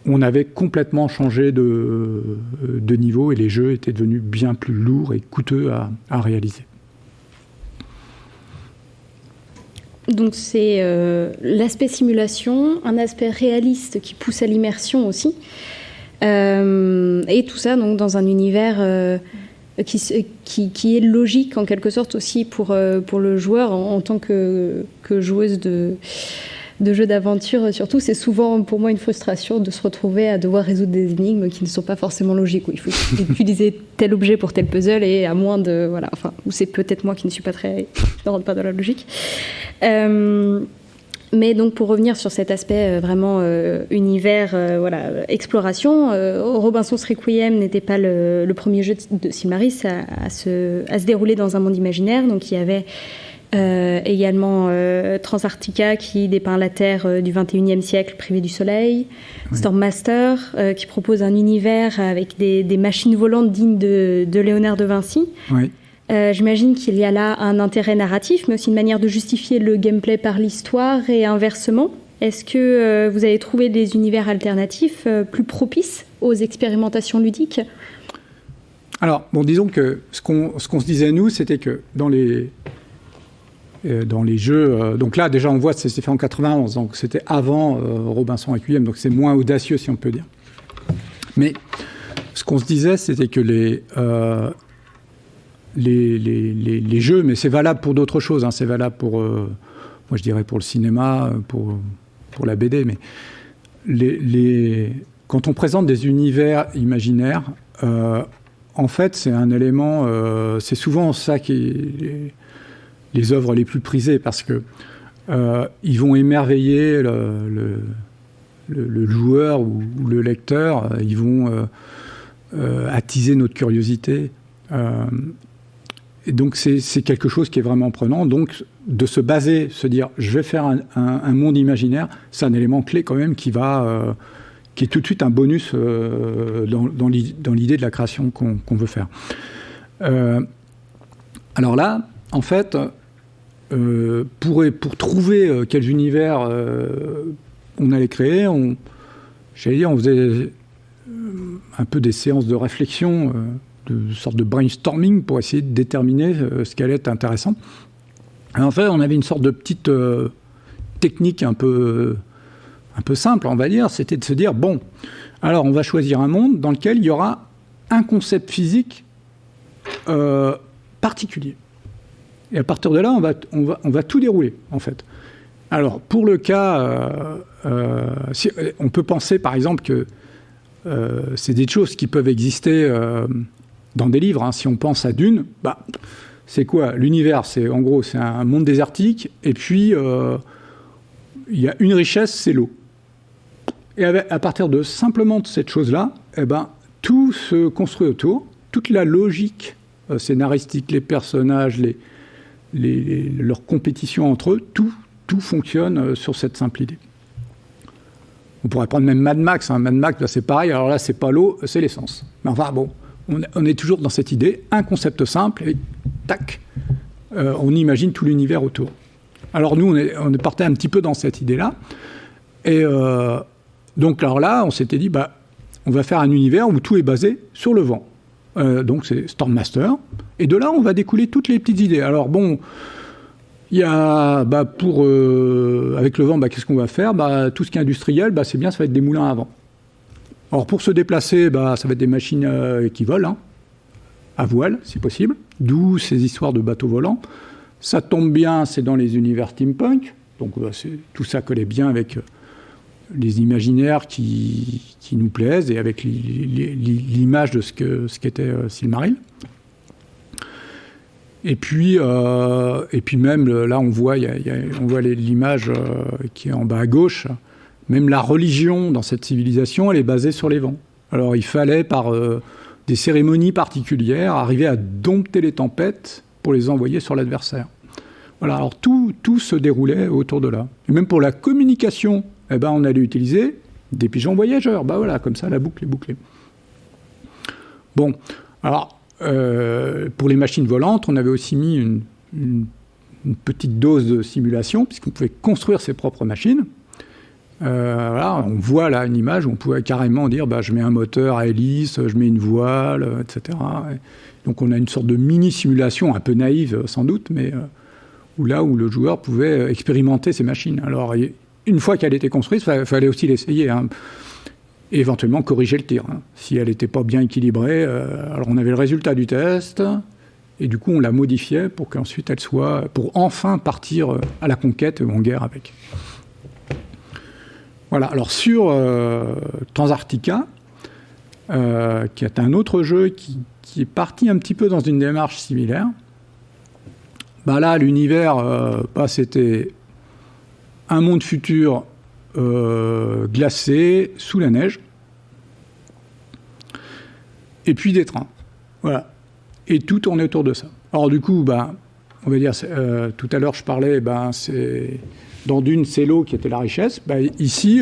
D: On avait complètement changé de niveau, et les jeux étaient devenus bien plus lourds et coûteux à réaliser.
C: Donc c'est l'aspect simulation, un aspect réaliste qui pousse à l'immersion aussi. Et tout ça donc dans un univers qui est logique en quelque sorte aussi pour le joueur en tant que joueuse de jeux d'aventure. Surtout, c'est souvent pour moi une frustration de se retrouver à devoir résoudre des énigmes qui ne sont pas forcément logiques, où il faut utiliser tel objet pour tel puzzle, et à moins de ou c'est peut-être moi qui ne suis pas ne rentre pas dans la logique. Mais donc pour revenir sur cet aspect vraiment univers, exploration, Robinson's Requiem n'était pas le premier jeu de Silmaris à se dérouler dans un monde imaginaire. Donc il y avait également Transarctica qui dépeint la Terre du XXIe siècle privée du Soleil, oui. Stormmaster qui propose un univers avec des machines volantes dignes de Léonard de Vinci. Oui. J'imagine qu'il y a là un intérêt narratif, mais aussi une manière de justifier le gameplay par l'histoire et inversement. Est-ce que vous avez trouvé des univers alternatifs plus propices aux expérimentations ludiques ?
D: Alors, disons que ce qu'on se disait, nous, c'était que dans les jeux... donc là, déjà, on voit que c'était fait en 91, donc c'était avant Robinson Requiem, donc c'est moins audacieux, si on peut dire. Mais ce qu'on se disait, c'était que les jeux, mais c'est valable pour d'autres choses, hein, c'est valable pour moi je dirais pour le cinéma, pour la BD, mais quand on présente des univers imaginaires, en fait, c'est un élément, c'est souvent ça qui est les œuvres les plus prisées, parce que ils vont émerveiller le joueur ou le lecteur, ils vont attiser notre curiosité. Et donc c'est quelque chose qui est vraiment prenant. Donc de se baser, se dire je vais faire un monde imaginaire, c'est un élément clé quand même qui est tout de suite un bonus dans l'idée de la création qu'on veut faire. Alors là, en fait, pour trouver quels univers on allait créer, on faisait un peu des séances de réflexion, de sorte de brainstorming pour essayer de déterminer ce qui allait être intéressant. Et en fait, on avait une sorte de petite technique un peu simple, on va dire, c'était de se dire, bon, alors on va choisir un monde dans lequel il y aura un concept physique particulier. Et à partir de là, on va tout dérouler, en fait. Alors, pour le cas, on peut penser, par exemple, que c'est des choses qui peuvent exister dans des livres. Hein. Si on pense à Dune, c'est quoi? L'univers, en gros, c'est un monde désertique, et puis il y a une richesse, c'est l'eau. Et à partir de simplement de cette chose-là, tout se construit autour, toute la logique scénaristique, les personnages, leurs compétitions entre eux, tout fonctionne sur cette simple idée. On pourrait prendre même Mad Max. Hein. Mad Max, c'est pareil. Alors là, c'est pas l'eau, c'est l'essence. Mais enfin, bon, on est toujours dans cette idée, un concept simple, et tac, on imagine tout l'univers autour. Alors nous, on est parti un petit peu dans cette idée-là. Et donc, alors là, on s'était dit, on va faire un univers où tout est basé sur le vent. Donc, c'est Stormmaster. Et de là, on va découler toutes les petites idées. Alors, bon, il y a, avec le vent, qu'est-ce qu'on va faire? Tout ce qui est industriel, c'est bien, ça va être des moulins à vent. Alors, pour se déplacer, ça va être des machines qui volent, à voile, si possible. D'où ces histoires de bateaux volants. Ça tombe bien, c'est dans les univers steampunk. Donc, tout ça collait bien avec les imaginaires qui nous plaisent et avec l'image de ce qu'était Silmaril. Et puis même, là, on voit l'image qui est en bas à gauche. Même la religion dans cette civilisation, elle est basée sur les vents. Alors, il fallait, par des cérémonies particulières, arriver à dompter les tempêtes pour les envoyer sur l'adversaire. Voilà, alors tout se déroulait autour de là. Et même pour la communication, on allait utiliser des pigeons voyageurs. Voilà, comme ça, la boucle est bouclée. Bon, alors, pour les machines volantes, on avait aussi mis une petite dose de simulation, puisqu'on pouvait construire ses propres machines. Voilà, on voit là une image où on pouvait carrément dire je mets un moteur à hélice, je mets une voile, etc. Et donc on a une sorte de mini-simulation, un peu naïve sans doute, mais où le joueur pouvait expérimenter ces machines. Alors, une fois qu'elle était construite, il fallait aussi l'essayer, et éventuellement corriger le tir. Si elle n'était pas bien équilibrée, alors on avait le résultat du test, et du coup on la modifiait pour qu'ensuite elle soit, pour enfin partir à la conquête ou en guerre avec. Voilà, alors sur Transarctica, qui est un autre jeu qui est parti un petit peu dans une démarche similaire, là l'univers, c'était un monde futur glacé, sous la neige, et puis des trains. Voilà. Et tout tournait autour de ça. Alors du coup, on va dire, tout à l'heure je parlais, dans Dune, c'est l'eau qui était la richesse. Ici,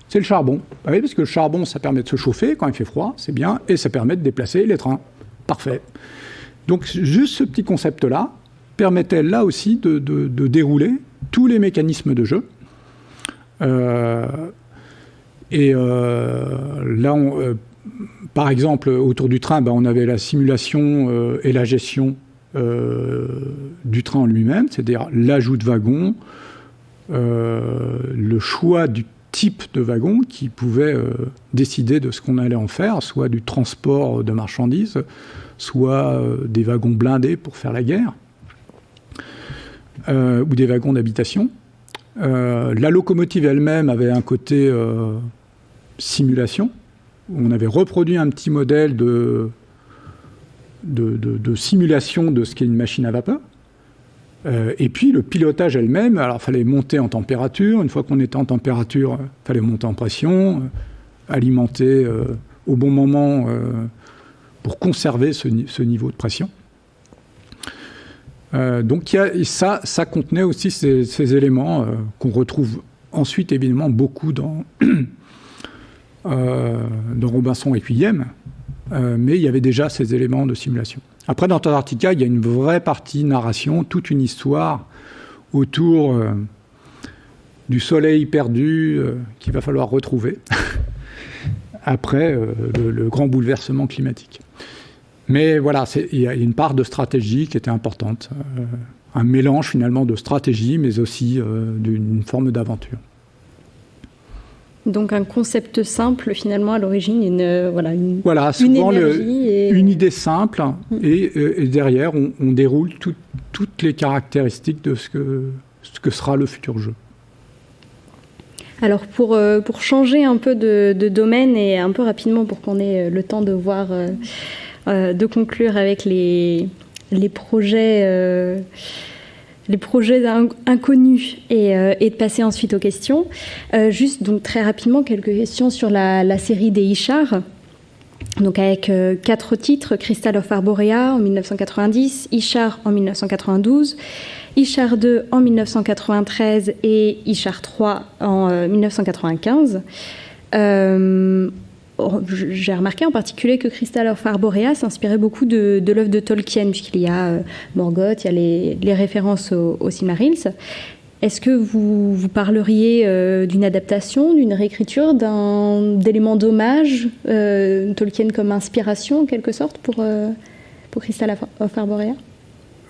D: c'est le charbon. Oui, parce que le charbon, ça permet de se chauffer quand il fait froid, c'est bien, et ça permet de déplacer les trains. Parfait. Donc juste ce petit concept-là permettait là aussi de dérouler tous les mécanismes de jeu. Là, par exemple, autour du train, on avait la simulation et la gestion du train en lui-même, c'est-à-dire l'ajout de wagons, le choix du type de wagon qui pouvait décider de ce qu'on allait en faire, soit du transport de marchandises, soit des wagons blindés pour faire la guerre. ou des wagons d'habitation. La locomotive elle-même avait un côté simulation. On avait reproduit un petit modèle de simulation de ce qu'est une machine à vapeur. Et puis le pilotage elle-même, alors il fallait monter en température. Une fois qu'on était en température, il fallait monter en pression, alimenter au bon moment pour conserver ce niveau de pression. Donc ça contenait aussi ces éléments qu'on retrouve ensuite évidemment beaucoup dans Robinson Requiem, mais il y avait déjà ces éléments de simulation. Après, dans Antarctica, il y a une vraie partie narration, toute une histoire autour du soleil perdu qu'il va falloir retrouver après le grand bouleversement climatique. Mais voilà, il y a une part de stratégie qui était importante, un mélange finalement de stratégie, mais aussi d'une forme d'aventure.
C: Donc un concept simple finalement à l'origine, une
D: souvent
C: énergie
D: une idée simple et derrière on déroule toutes les caractéristiques de ce que sera le futur jeu.
C: Alors pour changer un peu de domaine et un peu rapidement pour qu'on ait le temps de voir, de conclure avec les projets inconnus et de passer ensuite aux questions. Juste donc très rapidement quelques questions sur la série des Ishar. Donc avec 4 titres, Crystal of Arborea en 1990, Ishar en 1992, Ishar 2 en 1993 et Ishar 3 en 1995. J'ai remarqué en particulier que Crystal of Arborea s'inspirait beaucoup de l'œuvre de Tolkien, puisqu'il y a Morgoth, il y a les références au Silmarils. Est-ce que vous parleriez d'une adaptation, d'une réécriture, d'éléments d'hommage, Tolkien comme inspiration en quelque sorte pour Crystal of Arborea?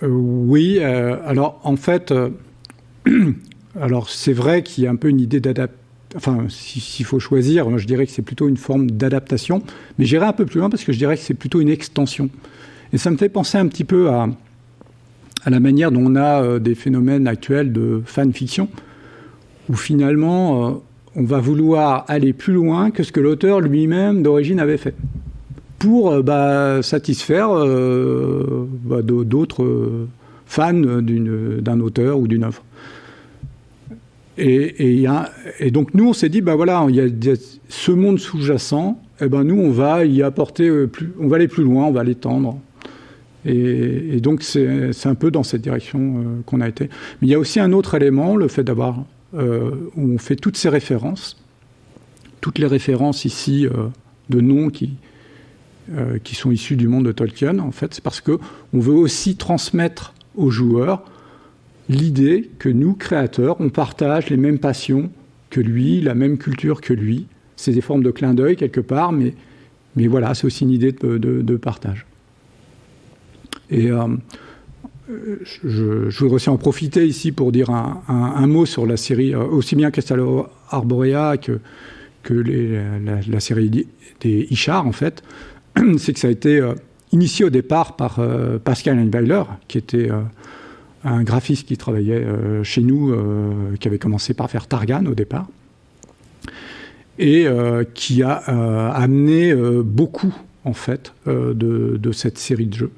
D: Oui, alors en fait, alors c'est vrai qu'il y a un peu une idée d'adaptation. Enfin, s'il faut choisir, je dirais que c'est plutôt une forme d'adaptation, mais j'irai un peu plus loin parce que je dirais que c'est plutôt une extension. Et ça me fait penser un petit peu à la manière dont on a des phénomènes actuels de fanfiction, où finalement, on va vouloir aller plus loin que ce que l'auteur lui-même d'origine avait fait, pour satisfaire d'autres fans d'un auteur ou d'une œuvre. Et donc nous, on s'est dit, il y a ce monde sous-jacent, nous, on va y apporter on va aller plus loin, on va l'étendre. Et donc, c'est un peu dans cette direction qu'on a été. Mais il y a aussi un autre élément, le fait d'avoir, où on fait toutes ces références, toutes les références ici de noms qui sont issus du monde de Tolkien, en fait, c'est parce qu'on veut aussi transmettre aux joueurs l'idée que nous, créateurs, on partage les mêmes passions que lui, la même culture que lui. C'est des formes de clin d'œil quelque part, mais voilà, c'est aussi une idée de partage. Et je voudrais aussi en profiter ici pour dire un mot sur la série, aussi bien Crystal Arborea que la série des Ishar, en fait. C'est que ça a été initié au départ par Pascal Einweiler, qui était un graphiste qui travaillait chez nous, qui avait commencé par faire Targan au départ, et qui a amené beaucoup, en fait, de cette série de jeux.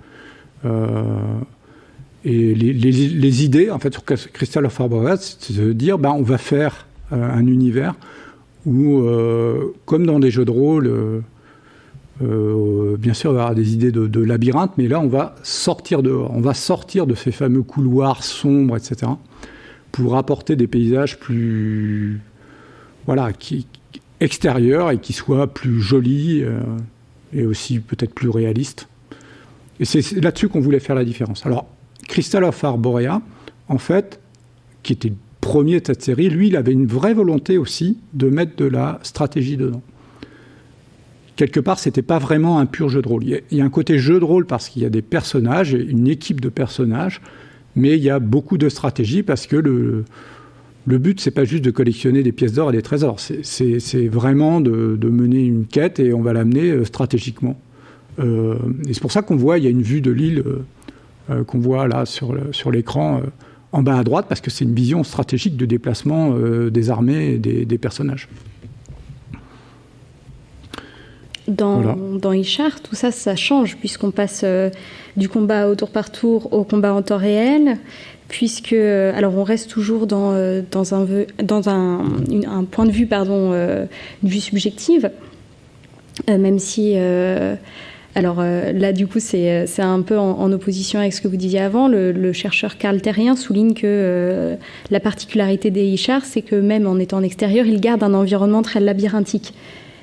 D: Et les idées, en fait, sur Crystal of Arborea, c'est de dire, on va faire un univers où, comme dans des jeux de rôle, bien sûr, il va y avoir des idées de labyrinthe, mais là, on va sortir de ces fameux couloirs sombres, etc., pour apporter des paysages plus, extérieurs et qui soient plus jolis et aussi peut-être plus réalistes. Et c'est là-dessus qu'on voulait faire la différence. Alors, Crystal of Arborea, en fait, qui était le premier de cette série, lui, il avait une vraie volonté aussi de mettre de la stratégie dedans. Quelque part, c'était pas vraiment un pur jeu de rôle. Il y a un côté jeu de rôle parce qu'il y a des personnages, une équipe de personnages, mais il y a beaucoup de stratégie parce que le but, c'est pas juste de collectionner des pièces d'or et des trésors. C'est vraiment de mener une quête et on va l'amener stratégiquement. Et c'est pour ça qu'on voit, il y a une vue de l'île qu'on voit là sur l'écran en bas à droite, parce que c'est une vision stratégique de déplacement des armées et des personnages.
C: Dans Ishar, tout ça, ça change, puisqu'on passe du combat au tour par tour au combat en temps réel, puisque, alors on reste toujours dans un point de vue, une vue subjective, même si... là, du coup, c'est un peu en opposition avec ce que vous disiez avant. Le chercheur Carl Terrien souligne que la particularité des Ishar, c'est que même en étant en extérieur, ils gardent un environnement très labyrinthique.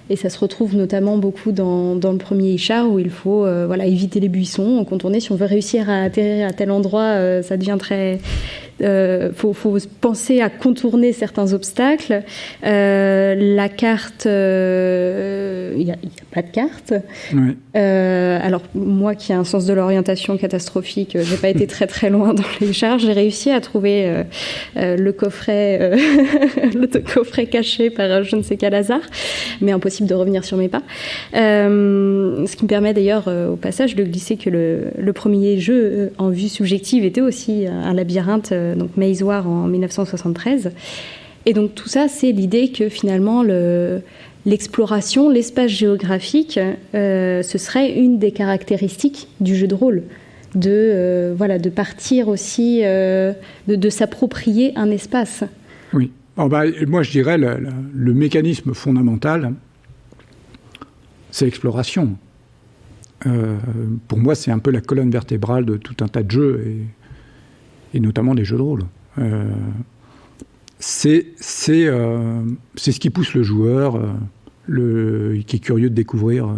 C: Et ça se retrouve notamment beaucoup dans le premier Ishar, où il faut éviter les buissons, contourner. Si on veut réussir à atterrir à tel endroit, ça devient très... faut penser à contourner certains obstacles. La carte, il n'y a pas de carte. Oui. Alors moi qui ai un sens de l'orientation catastrophique, j'ai pas été très très loin dans les charges. J'ai réussi à trouver le coffret caché par je ne sais quel hasard, mais impossible de revenir sur mes pas. Ce qui me permet d'ailleurs au passage de glisser que le premier jeu en vue subjective était aussi un labyrinthe. Donc Maze War en 1973. Et donc tout ça, c'est l'idée que finalement l'exploration, l'espace géographique, ce serait une des caractéristiques du jeu de rôle, de partir aussi, de s'approprier un espace.
D: Oui. Moi je dirais le mécanisme fondamental, c'est l'exploration. Pour moi, c'est un peu la colonne vertébrale de tout un tas de jeux et notamment des jeux de rôle. C'est ce qui pousse le joueur, qui est curieux de découvrir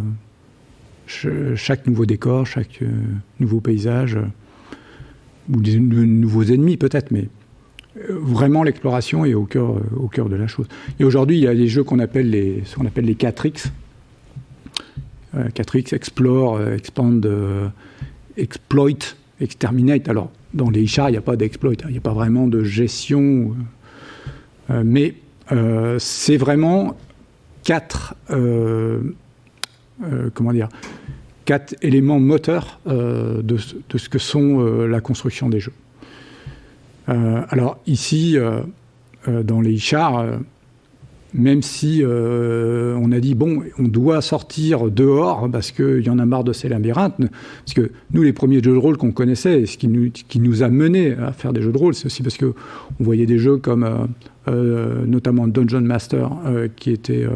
D: chaque nouveau décor, chaque nouveau paysage, ou de nouveaux ennemis peut-être, mais vraiment l'exploration est au cœur de la chose. Et aujourd'hui, il y a des jeux ce qu'on appelle les 4X. 4X, Explore, Expand, Exploit, Exterminate. Alors, dans les Ishar, il n'y a pas d'exploit, il n'y a pas vraiment de gestion, mais c'est vraiment 4 éléments moteurs de ce que sont la construction des jeux. Alors ici, dans les Ishar, même si on a dit, on doit sortir dehors parce qu'il y en a marre de ces labyrinthes, parce que nous, les premiers jeux de rôle qu'on connaissait, et ce qui nous a menés à faire des jeux de rôle, c'est aussi parce qu'on voyait des jeux comme notamment Dungeon Master, qui était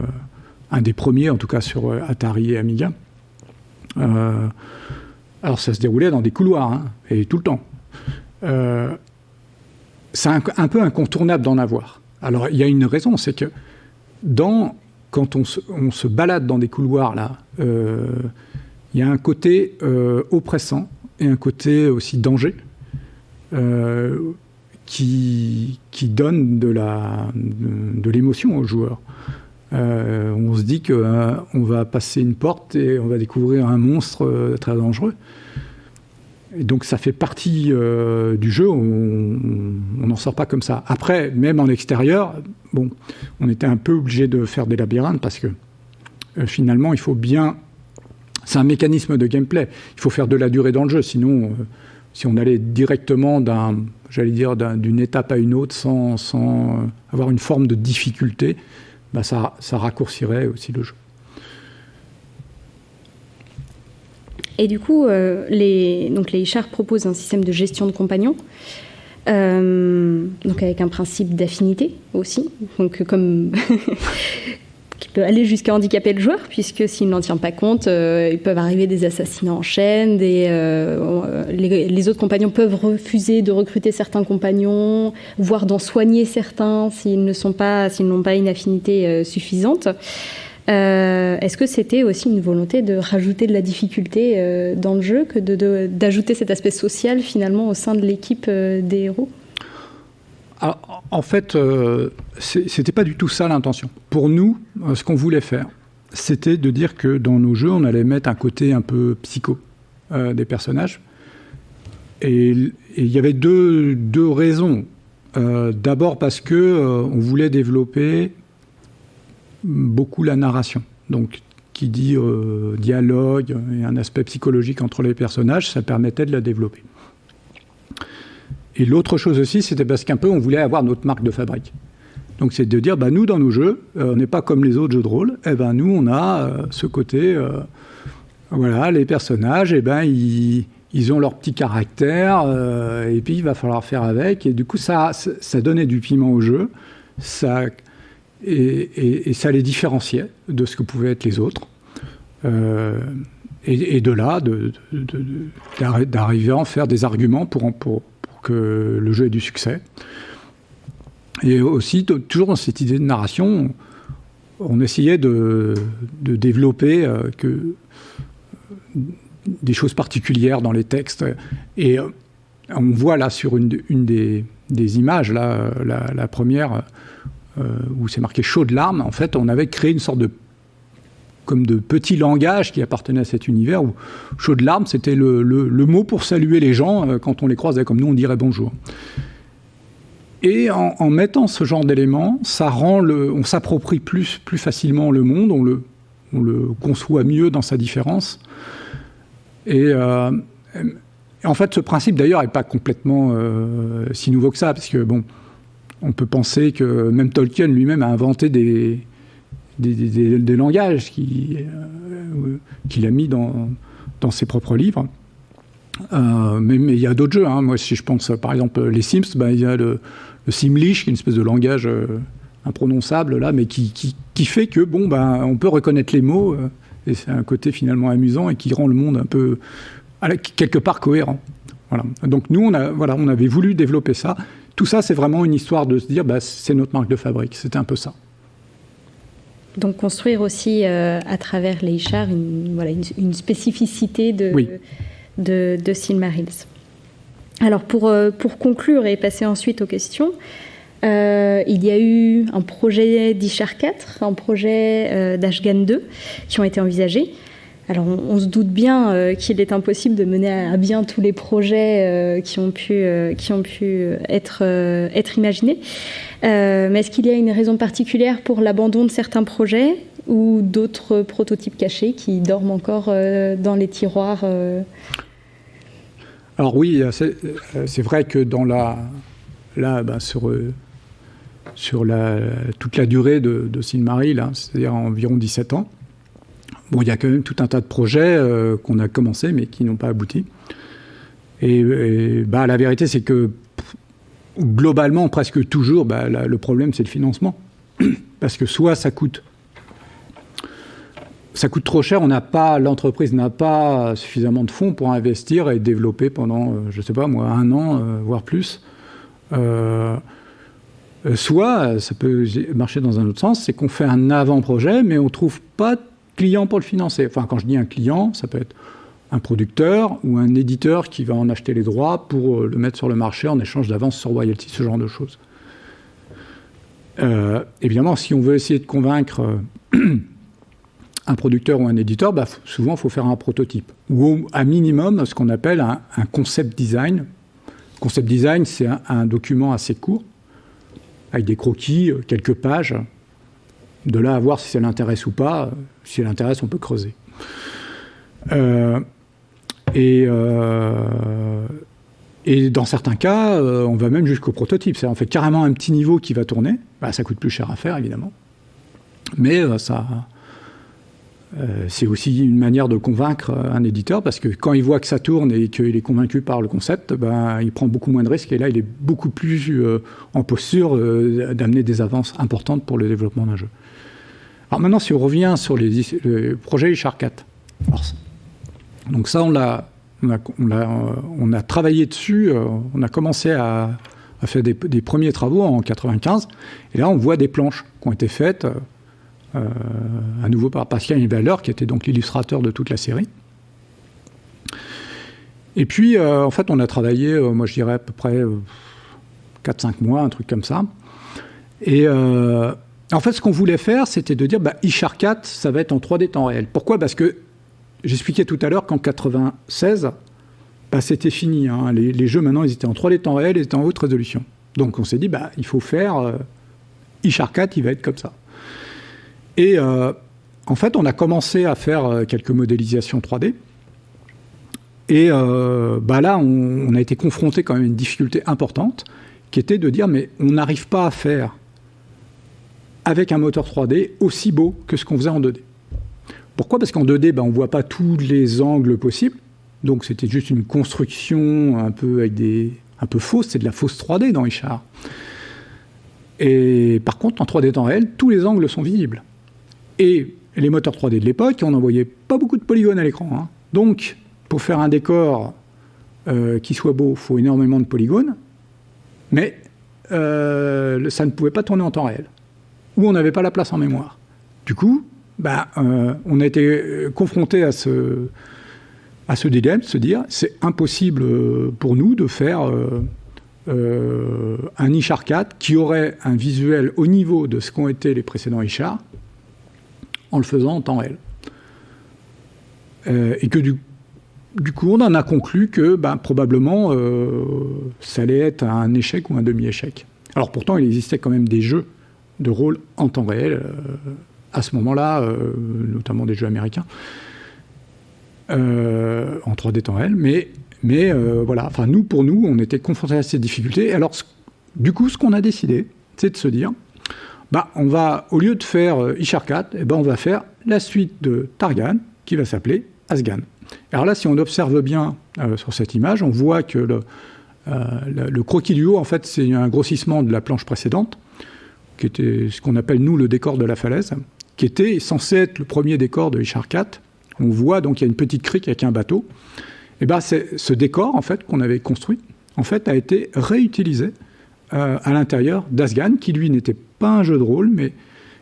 D: un des premiers, en tout cas sur Atari et Amiga. Alors ça se déroulait dans des couloirs, et tout le temps. C'est un peu incontournable d'en avoir. Alors il y a une raison, c'est que quand on se balade dans des couloirs, là, il y a un côté oppressant et un côté aussi danger qui donne de l'émotion aux joueurs. On se dit qu'on va passer une porte et on va découvrir un monstre très dangereux. Et donc ça fait partie du jeu, on n'en sort pas comme ça. Après, même en extérieur, on était un peu obligé de faire des labyrinthes parce que finalement, il faut bien... C'est un mécanisme de gameplay. Il faut faire de la durée dans le jeu, sinon, si on allait directement d'une étape à une autre sans avoir une forme de difficulté, ça raccourcirait aussi le jeu.
C: Et du coup, les Ishar proposent un système de gestion de compagnons, donc avec un principe d'affinité aussi, donc qui peut aller jusqu'à handicaper le joueur, puisque s'il n'en tient pas compte, il peuvent arriver des assassinats en chaîne, les autres compagnons peuvent refuser de recruter certains compagnons, voire d'en soigner certains s'ils n'ont pas une affinité suffisante. Est-ce que c'était aussi une volonté de rajouter de la difficulté dans le jeu, que d'ajouter cet aspect social finalement au sein de l'équipe des héros ?
D: Alors, en fait, c'était pas du tout ça l'intention. Pour nous, ce qu'on voulait faire, c'était de dire que dans nos jeux, on allait mettre un côté un peu psycho des personnages. Et il y avait deux raisons. D'abord parce que on voulait développer beaucoup la narration. Donc, qui dit dialogue et un aspect psychologique entre les personnages, ça permettait de la développer. Et l'autre chose aussi, c'était parce qu'un peu, on voulait avoir notre marque de fabrique. Donc, c'est de dire, nous, dans nos jeux, on n'est pas comme les autres jeux de rôle. Nous, on a ce côté, voilà, les personnages, ils ont leur petit caractère, et puis il va falloir faire avec. Et du coup, ça donnait du piment au jeu, et ça les différenciait de ce que pouvaient être les autres. Et de là, d'arriver à en faire des arguments pour que le jeu ait du succès. Et aussi, toujours dans cette idée de narration, on essayait de développer des choses particulières dans les textes. Et on voit là sur une des images, là, la première, où c'est marqué « chaud de larmes », en fait, on avait créé une sorte de petit langage qui appartenait à cet univers où « chaud de larmes », c'était le mot pour saluer les gens quand on les croisait, comme nous on dirait « bonjour ». Et en mettant ce genre d'éléments, ça rend on s'approprie plus facilement le monde, on le conçoit mieux dans sa différence. Et en fait, ce principe d'ailleurs n'est pas complètement si nouveau que ça, parce que on peut penser que même Tolkien lui-même a inventé des langages qu'il a mis dans ses propres livres. Mais il y a d'autres jeux. Moi, si je pense par exemple les Sims, il y a le Simlish, qui est une espèce de langage imprononçable là, mais qui fait que on peut reconnaître les mots, et c'est un côté finalement amusant et qui rend le monde un peu quelque part cohérent. Voilà. Donc nous, on avait voulu développer ça. Tout ça, c'est vraiment une histoire de se dire, c'est notre marque de fabrique. C'était un peu ça.
C: Donc construire aussi à travers les chars une spécificité de Silmarils. Alors pour conclure et passer ensuite aux questions, il y a eu un projet d'Ishar 4, un projet d'Ashgan 2 qui ont été envisagés. Alors on se doute bien qu'il est impossible de mener à bien tous les projets qui ont pu être imaginés. Mais est-ce qu'il y a une raison particulière pour l'abandon de certains projets ou d'autres prototypes cachés qui dorment encore dans les tiroirs
D: Alors oui, c'est vrai que sur toute la durée de Silmaril, c'est-à-dire environ 17 ans, il y a quand même tout un tas de projets qu'on a commencés mais qui n'ont pas abouti. Et la vérité, c'est que globalement, presque toujours, le problème, c'est le financement. Parce que soit ça coûte trop cher, l'entreprise n'a pas suffisamment de fonds pour investir et développer pendant, je ne sais pas moi, 1 an, voire plus. Soit, ça peut marcher dans un autre sens, c'est qu'on fait un avant-projet, mais on ne trouve pas de client pour le financer. Enfin, quand je dis un client, ça peut être un producteur ou un éditeur qui va en acheter les droits pour le mettre sur le marché en échange d'avance sur royalty, ce genre de choses. Évidemment, si on veut essayer de convaincre un producteur ou un éditeur, souvent il faut faire un prototype ou à minimum ce qu'on appelle un concept design. Concept design, c'est un document assez court avec des croquis, quelques pages. De là à voir si ça l'intéresse ou pas. Si ça l'intéresse, on peut creuser. Et dans certains cas, on va même jusqu'au prototype. C'est-à-dire on fait carrément un petit niveau qui va tourner. Ça coûte plus cher à faire, évidemment. Mais c'est aussi une manière de convaincre un éditeur, parce que quand il voit que ça tourne et qu'il est convaincu par le concept, il prend beaucoup moins de risques, et là, il est beaucoup plus en posture d'amener des avances importantes pour le développement d'un jeu. Alors maintenant, si on revient sur le projet Ishar 4, donc ça, on a travaillé dessus, on a commencé à faire des premiers travaux en 95, et là, on voit des planches qui ont été faites à nouveau par Pascal Niveller, qui était donc l'illustrateur de toute la série. Et puis, en fait, on a travaillé, moi je dirais à peu près 4-5 mois, un truc comme ça. Et en fait, ce qu'on voulait faire, c'était de dire, Ishar 4, ça va être en 3D temps réel. Pourquoi ? Parce que j'expliquais tout à l'heure qu'en 96, c'était fini. Les jeux, maintenant, ils étaient en 3D temps réel, ils étaient en haute résolution. Donc on s'est dit, il faut faire Ishar 4, il va être comme ça. Et en fait, on a commencé à faire quelques modélisations 3D. Et là, on a été confronté quand même à une difficulté importante, qui était de dire, mais on n'arrive pas à faire avec un moteur 3D aussi beau que ce qu'on faisait en 2D. Pourquoi ? Parce qu'en 2D, on ne voit pas tous les angles possibles. Donc c'était juste une construction un peu fausse, c'est de la fausse 3D dans Ishar. Et par contre, en 3D temps réel, tous les angles sont visibles. Et les moteurs 3D de l'époque, on n'envoyait pas beaucoup de polygones à l'écran. Hein. Donc, pour faire un décor qui soit beau, il faut énormément de polygones, mais ça ne pouvait pas tourner en temps réel. Ou on n'avait pas la place en mémoire. Du coup, on a été confronté à ce dilemme, de se dire, c'est impossible pour nous de faire un Ishar 4 qui aurait un visuel au niveau de ce qu'ont été les précédents Ishar, en le faisant en temps réel. Et que du coup, on en a conclu que probablement, ça allait être un échec ou un demi-échec. Alors pourtant, il existait quand même des jeux de rôle en temps réel à ce moment-là, notamment des jeux américains, en 3D temps réel, mais voilà, enfin pour nous, on était confrontés à ces difficultés. Alors, du coup, ce qu'on a décidé, c'est de se dire, on va, au lieu de faire Ishar 4, on va faire la suite de Targan, qui va s'appeler Azgan. Alors là, si on observe bien sur cette image, on voit que le croquis du haut, en fait, c'est un grossissement de la planche précédente, qui était ce qu'on appelle, nous, le décor de la falaise, qui était censé être le premier décor de Ishar 4. On voit donc il y a une petite crique avec un bateau. Et ce décor, en fait, qu'on avait construit, en fait, a été réutilisé à l'intérieur d'Azgan, qui lui n'était pas un jeu de rôle, mais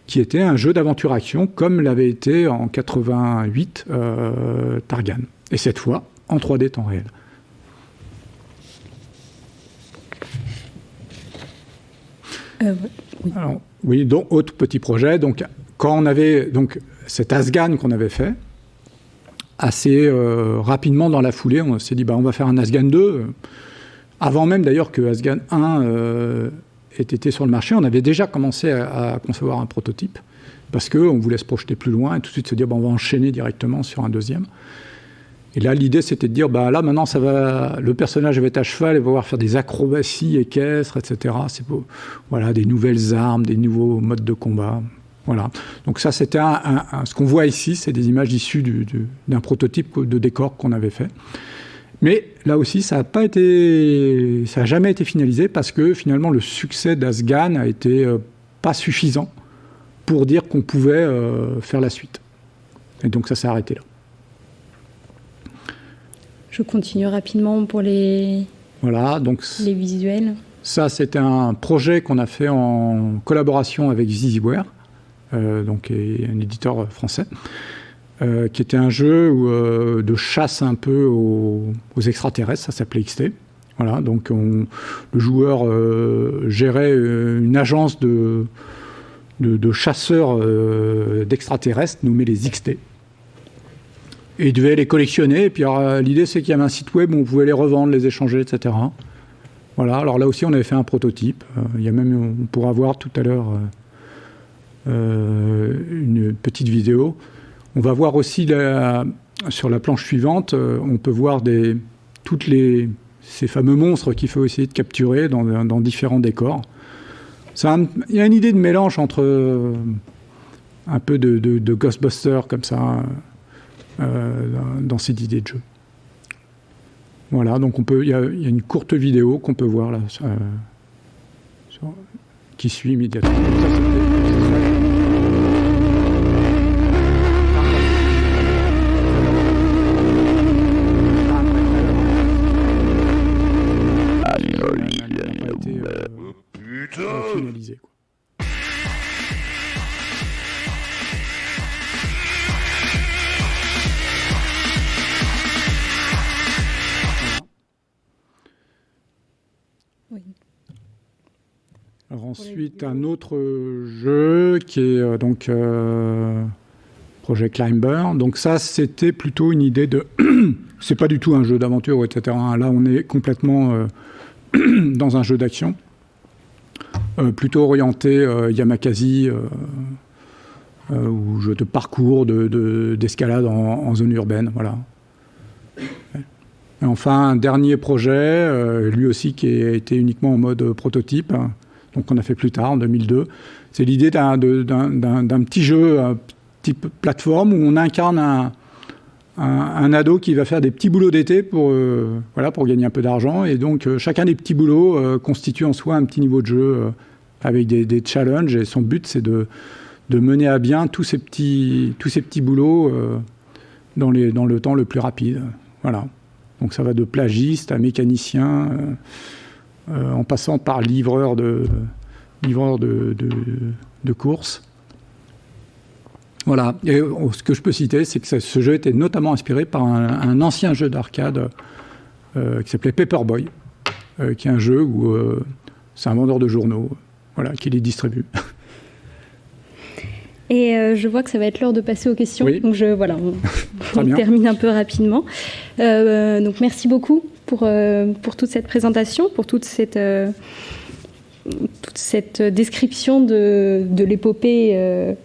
D: qui était un jeu d'aventure-action, comme l'avait été en 88 Targan. Et cette fois, en 3D temps réel.
C: Oui.
D: Alors, oui, donc, autre petit projet. Donc, quand on avait cet Azgan qu'on avait fait, assez rapidement dans la foulée, on s'est dit, on va faire un Azgan 2. Avant même d'ailleurs que Azgan 1 ait été sur le marché, on avait déjà commencé à concevoir un prototype, parce qu'on voulait se projeter plus loin et tout de suite se dire, on va enchaîner directement sur un deuxième. Et là, l'idée, c'était de dire, là, maintenant, le personnage va être à cheval et va pouvoir faire des acrobaties équestres, etc. C'est beau. Voilà, des nouvelles armes, des nouveaux modes de combat. Voilà. Donc ça, c'était ce qu'on voit ici, c'est des images issues d'un prototype de décor qu'on avait fait. Mais là aussi, ça n'a jamais été finalisé parce que finalement, le succès d'Azgan a été pas suffisant pour dire qu'on pouvait faire la suite. Et donc ça s'est arrêté là.
C: Je continue rapidement pour les visuels. Ça,
D: c'était un projet qu'on a fait en collaboration avec Zizyware, donc un éditeur français, qui était un jeu de chasse un peu aux extraterrestres, ça s'appelait XT. Voilà, donc le joueur gérait une agence de chasseurs d'extraterrestres nommée les XT. Et il devait les collectionner. Et puis l'idée, c'est qu'il y avait un site web où on pouvait les revendre, les échanger, etc. Voilà. Alors là aussi, on avait fait un prototype. On pourra voir tout à l'heure une petite vidéo. On va voir aussi sur la planche suivante, on peut voir ces fameux monstres qu'il faut essayer de capturer dans différents décors. Il y a une idée de mélange entre un peu de Ghostbusters comme ça. Dans cette idée de jeu. Voilà, donc il y a une courte vidéo qu'on peut voir là, qui suit immédiatement. Finalisé, quoi. Alors ensuite, un autre jeu qui est Project Climber. Donc ça, c'était plutôt une idée de... c'est pas du tout un jeu d'aventure, etc. Là, on est complètement dans un jeu d'action, plutôt orienté Yamakasi, ou jeu de parcours, d'escalade en zone urbaine. Voilà. Et enfin, un dernier projet, lui aussi qui a été uniquement en mode prototype, donc on a fait plus tard, en 2002. C'est l'idée d'un petit jeu, type plateforme, où on incarne un ado qui va faire des petits boulots d'été pour gagner un peu d'argent. Et donc, chacun des petits boulots constitue en soi un petit niveau de jeu avec des challenges. Et son but, c'est de mener à bien tous ces petits boulots dans le temps le plus rapide. Voilà. Donc ça va de plagiste à mécanicien, en passant par livreur de courses. Voilà. Et ce que je peux citer, c'est que ce jeu était notamment inspiré par un ancien jeu d'arcade qui s'appelait Paperboy, qui est un jeu où c'est un vendeur de journaux qui les distribue.
C: Et je vois que ça va être l'heure de passer aux questions.
D: Oui.
C: Donc on termine un peu rapidement. Donc merci beaucoup pour toute cette présentation, pour toute cette description de l'épopée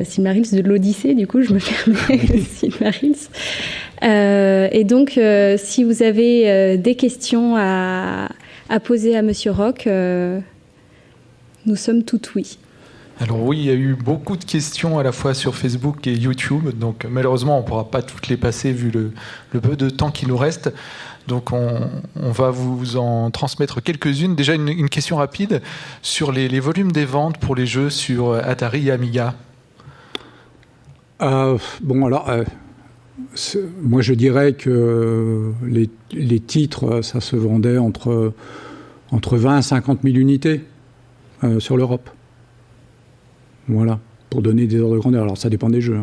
C: Silmarils, de l'Odyssée, du coup, je me permets, Silmarils. Et donc, si vous avez des questions à poser à Monsieur Roch, nous sommes tout oui.
E: Alors oui, il y a eu beaucoup de questions à la fois sur Facebook et YouTube, donc malheureusement on ne pourra pas toutes les passer vu le peu de temps qui nous reste. Donc on va vous en transmettre quelques-unes. Déjà une question rapide sur les volumes des ventes pour les jeux sur Atari et Amiga.
D: Moi je dirais que les titres, ça se vendait entre 20 et 50 000 unités sur l'Europe. Voilà, pour donner des ordres de grandeur. Alors ça dépend des jeux.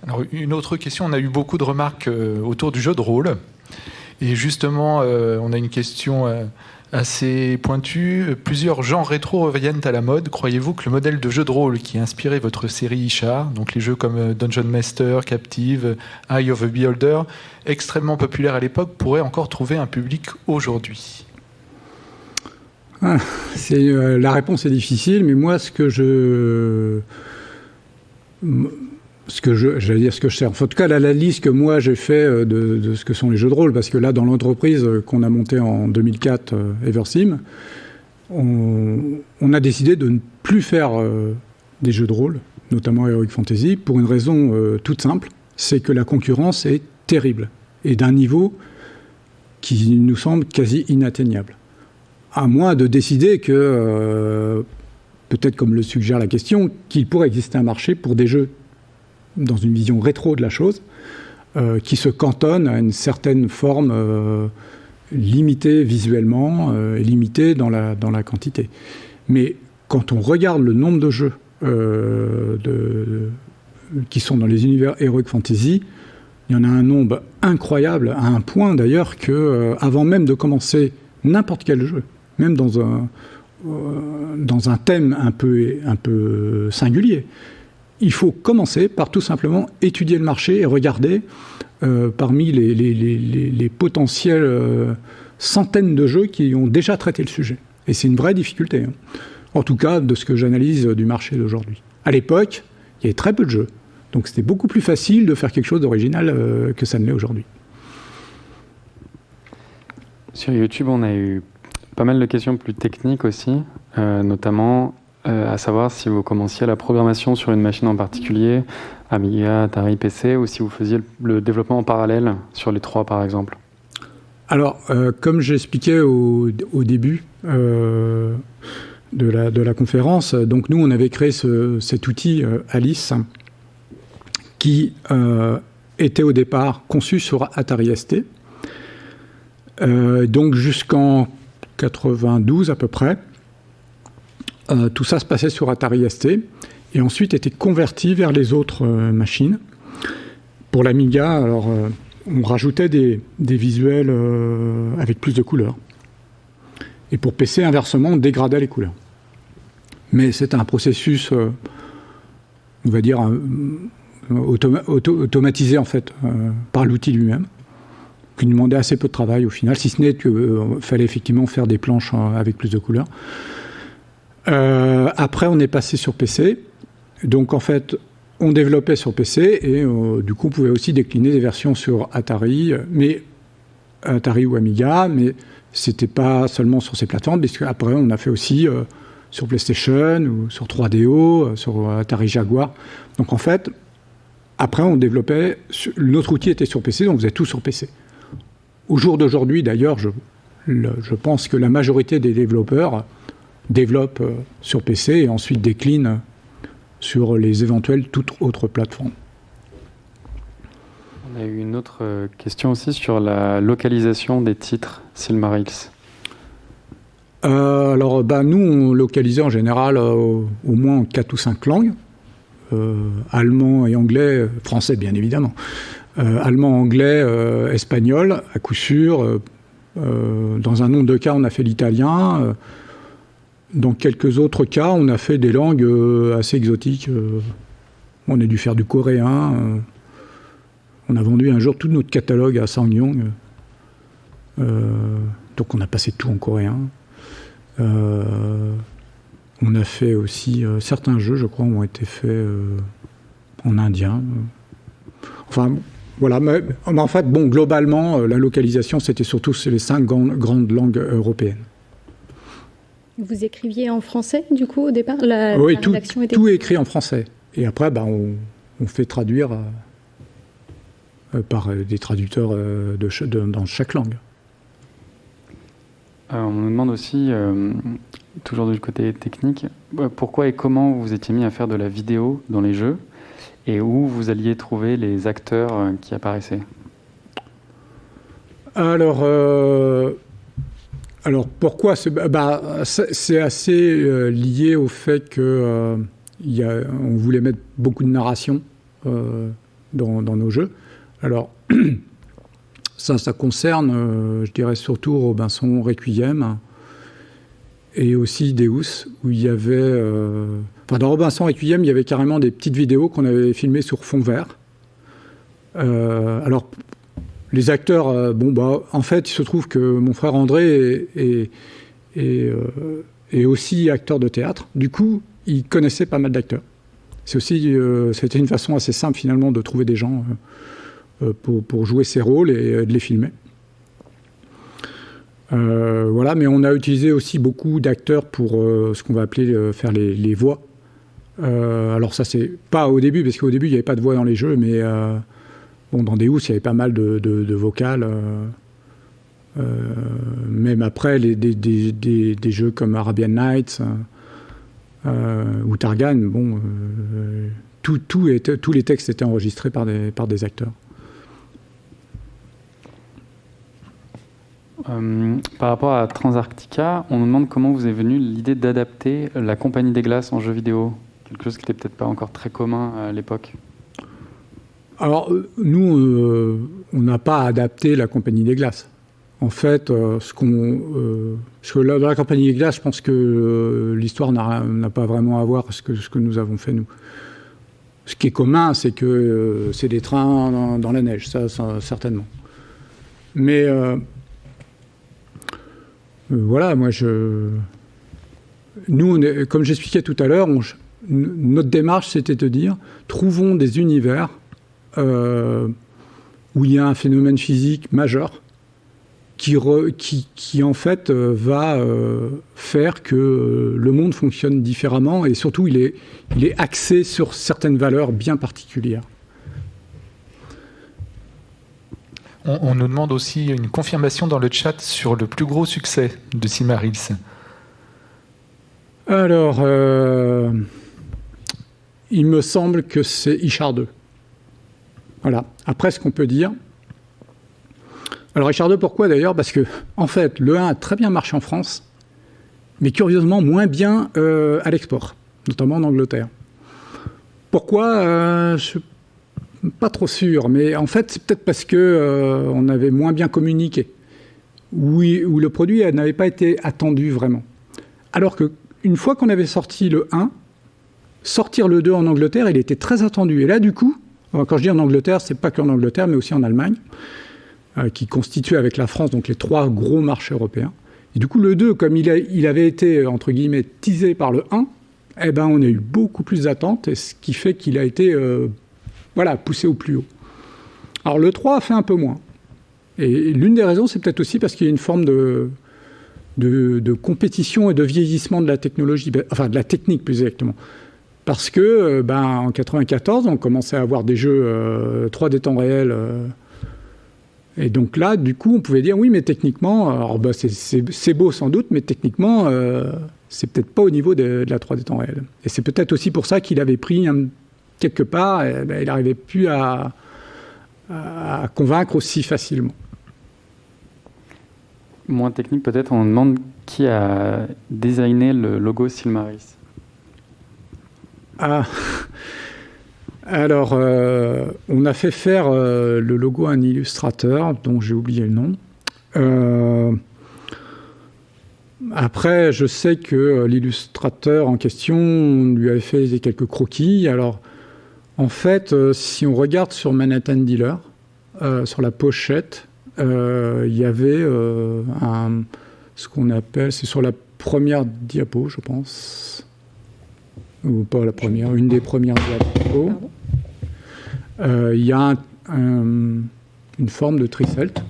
E: Alors une autre question, on a eu beaucoup de remarques autour du jeu de rôle. Et justement, on a une question assez pointue. Plusieurs genres rétro reviennent à la mode. Croyez-vous que le modèle de jeu de rôle qui a inspiré votre série Ishar, donc les jeux comme Dungeon Master, Captive, Eye of the Beholder, extrêmement populaires à l'époque, pourrait encore trouver un public aujourd'hui ?
D: La réponse est difficile, mais moi, ce que je sais, en tout cas, la liste que moi j'ai fait de ce que sont les jeux de rôle, parce que là, dans l'entreprise qu'on a montée en 2004, Eversim, on a décidé de ne plus faire des jeux de rôle, notamment Heroic Fantasy, pour une raison toute simple, c'est que la concurrence est terrible, et d'un niveau qui nous semble quasi inatteignable. À moins de décider que, peut-être comme le suggère la question, qu'il pourrait exister un marché pour des jeux dans une vision rétro de la chose, qui se cantonne à une certaine forme limitée visuellement, limitée dans la quantité. Mais quand on regarde le nombre de jeux qui sont dans les univers Heroic Fantasy, il y en a un nombre incroyable, à un point d'ailleurs que, avant même de commencer n'importe quel jeu, même dans un thème un peu singulier, il faut commencer par tout simplement étudier le marché et regarder parmi les potentiels centaines de jeux qui ont déjà traité le sujet. Et c'est une vraie difficulté, hein. En tout cas de ce que j'analyse du marché d'aujourd'hui. À l'époque, il y avait très peu de jeux. Donc c'était beaucoup plus facile de faire quelque chose d'original que ça ne l'est aujourd'hui.
F: Sur YouTube, on a eu pas mal de questions plus techniques aussi, notamment à savoir si vous commenciez la programmation sur une machine en particulier, Amiga, Atari, PC, ou si vous faisiez le développement en parallèle sur les trois, par exemple.
D: Alors, comme j'expliquais au début de la conférence, donc nous, on avait créé cet outil Alice qui était au départ conçu sur Atari ST. Donc jusqu'en 92 à peu près, tout ça se passait sur Atari ST et ensuite était converti vers les autres machines. Pour l'Amiga, alors on rajoutait des visuels avec plus de couleurs. Et pour PC, inversement, on dégradait les couleurs. Mais c'est un processus, on va dire, automatisé en fait par l'outil lui-même, qui demandait assez peu de travail au final, si ce n'est qu'il fallait effectivement faire des planches avec plus de couleurs. Après, on est passé sur PC. Donc, en fait, on développait sur PC et du coup, on pouvait aussi décliner des versions sur Atari, Atari ou Amiga, mais c'était pas seulement sur ces plateformes, parce qu'après, on a fait aussi sur PlayStation ou sur 3DO, sur Atari Jaguar. Donc en fait, après, on développait, notre outil était sur PC, donc on faisait tout sur PC. Au jour d'aujourd'hui, d'ailleurs, je pense que la majorité des développeurs développent sur PC et ensuite déclinent sur les éventuelles toutes autres plateformes.
F: On a eu une autre question aussi sur la localisation des titres Silmarils.
D: Alors, nous, on localisait en général au moins en 4 ou 5 langues. Allemand et anglais, français bien évidemment. Allemand, anglais, espagnol, à coup sûr. Dans un nombre de cas, on a fait l'italien. Dans quelques autres cas, on a fait des langues assez exotiques. On a dû faire du coréen. On a vendu un jour tout notre catalogue à SsangYong. Donc on a passé tout en coréen. On a fait aussi... certains jeux, je crois, ont été faits en indien. Enfin, voilà. Mais en fait, globalement, la localisation, c'était surtout sur les 5 grandes langues européennes.
C: Vous écriviez en français, du coup, au départ?
D: Oui,
C: la rédaction était...
D: tout est écrit en français. Et après, on fait traduire par des traducteurs dans chaque langue.
F: On nous demande aussi, toujours du côté technique, pourquoi et comment vous étiez mis à faire de la vidéo dans les jeux et où vous alliez trouver les acteurs qui apparaissaient?
D: Alors pourquoi c'est assez lié au fait que on voulait mettre beaucoup de narration dans nos jeux. Alors ça concerne, je dirais surtout Robinson Requiem et aussi Deus, où il y avait... dans Robinson Requiem, il y avait carrément des petites vidéos qu'on avait filmées sur fond vert. Alors, les acteurs, en fait, il se trouve que mon frère André est aussi acteur de théâtre. Du coup, il connaissait pas mal d'acteurs. C'était une façon assez simple, finalement, de trouver des gens pour jouer ces rôles et de les filmer. Voilà, mais on a utilisé aussi beaucoup d'acteurs pour ce qu'on va appeler faire les voix. Alors ça, c'est pas au début, parce qu'au début, il n'y avait pas de voix dans les jeux, mais dans Deus, il y avait pas mal de vocales. Même après, des jeux comme Arabian Nights ou Targan, tous les textes étaient enregistrés par des acteurs.
F: Par rapport à Transarctica, on nous demande comment vous est venue l'idée d'adapter la Compagnie des Glaces en jeu vidéo, quelque chose qui n'était peut-être pas encore très commun à l'époque.
D: Alors, nous, on n'a pas adapté la Compagnie des Glaces. En fait, dans la Compagnie des Glaces, je pense que l'histoire n'a pas vraiment à voir avec ce que nous avons fait, nous. Ce qui est commun, c'est que c'est des trains dans la neige, ça certainement. Mais... voilà, nous, comme j'expliquais tout à l'heure, notre démarche, c'était de dire, trouvons des univers où il y a un phénomène physique majeur qui en fait, va faire que le monde fonctionne différemment et surtout, il est axé sur certaines valeurs bien particulières.
E: On nous demande aussi une confirmation dans le chat sur le plus gros succès de Silmarils.
D: Alors, il me semble que c'est Ishar 2. Voilà. Après, ce qu'on peut dire... Alors, Ishar 2, pourquoi d'ailleurs? Parce que, en fait, le 1 a très bien marché en France, mais curieusement moins bien à l'export, notamment en Angleterre. Pourquoi pas trop sûr, mais en fait, c'est peut-être parce qu'on avait moins bien communiqué, où le produit n'avait pas été attendu vraiment. Alors qu'une fois qu'on avait sorti le 1, sortir le 2 en Angleterre, il était très attendu. Et là, du coup, quand je dis en Angleterre, c'est pas qu'en Angleterre, mais aussi en Allemagne, qui constitue avec la France donc les 3 gros marchés européens. Et du coup, le 2, comme il avait été, entre guillemets, teasé par le 1, on a eu beaucoup plus d'attentes, et ce qui fait qu'il a été poussé au plus haut. Alors le 3 a fait un peu moins. Et l'une des raisons, c'est peut-être aussi parce qu'il y a une forme de compétition et de vieillissement de la technologie, enfin de la technique plus exactement. Parce que en 94, on commençait à avoir des jeux 3D temps réel. Et donc là, du coup, on pouvait dire oui, mais techniquement, alors c'est beau sans doute, mais techniquement, c'est peut-être pas au niveau de la 3D temps réel. Et c'est peut-être aussi pour ça qu'il avait pris quelque part, il n'arrivait plus à convaincre aussi facilement.
F: Moins technique peut-être, on demande qui a designé le logo Silmarils.
D: Ah, alors on a fait faire le logo à un illustrateur dont j'ai oublié le nom. Après, je sais que l'illustrateur en question lui avait fait quelques croquis. Alors, en fait, si on regarde sur Manhattan Dealer, sur la pochette, il y avait ce qu'on appelle, c'est sur la première diapo, je pense, ou pas la première, une des premières diapos, il y a une forme de tricelt.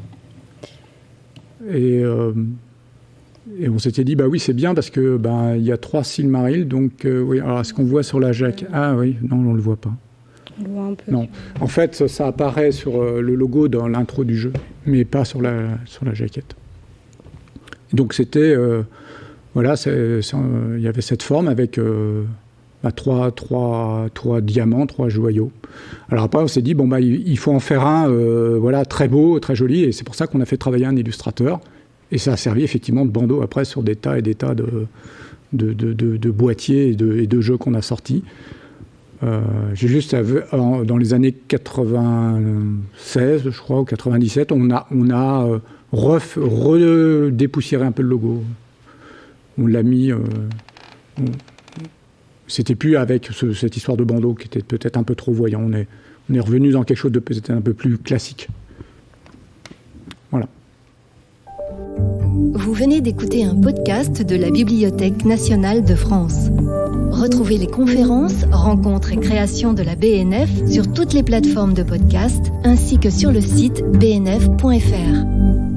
D: Et on s'était dit, oui, c'est bien parce que il y a 3 Silmarils, donc oui. Alors, est-ce qu'on voit sur la jaquette ? Ah oui, non, on ne le voit pas.
C: On le voit un peu.
D: Non, en fait, ça apparaît sur le logo dans l'intro du jeu, mais pas sur la jaquette. Donc c'était, il y avait cette forme avec 3 diamants, 3 joyaux. Alors après, on s'est dit, il faut en faire un très beau, très joli, et c'est pour ça qu'on a fait travailler un illustrateur. Et ça a servi effectivement de bandeau après sur des tas et des tas de boîtiers et de jeux qu'on a sortis. J'ai juste dans les années 96, je crois, ou 97, on a redépoussiéré un peu le logo. On l'a mis. C'était plus avec cette histoire de bandeau qui était peut-être un peu trop voyant. On est revenu dans quelque chose de peut-être un peu plus classique. Voilà.
A: Vous venez d'écouter un podcast de la Bibliothèque nationale de France. Retrouvez les conférences, rencontres et créations de la BNF sur toutes les plateformes de podcast ainsi que sur le site bnf.fr.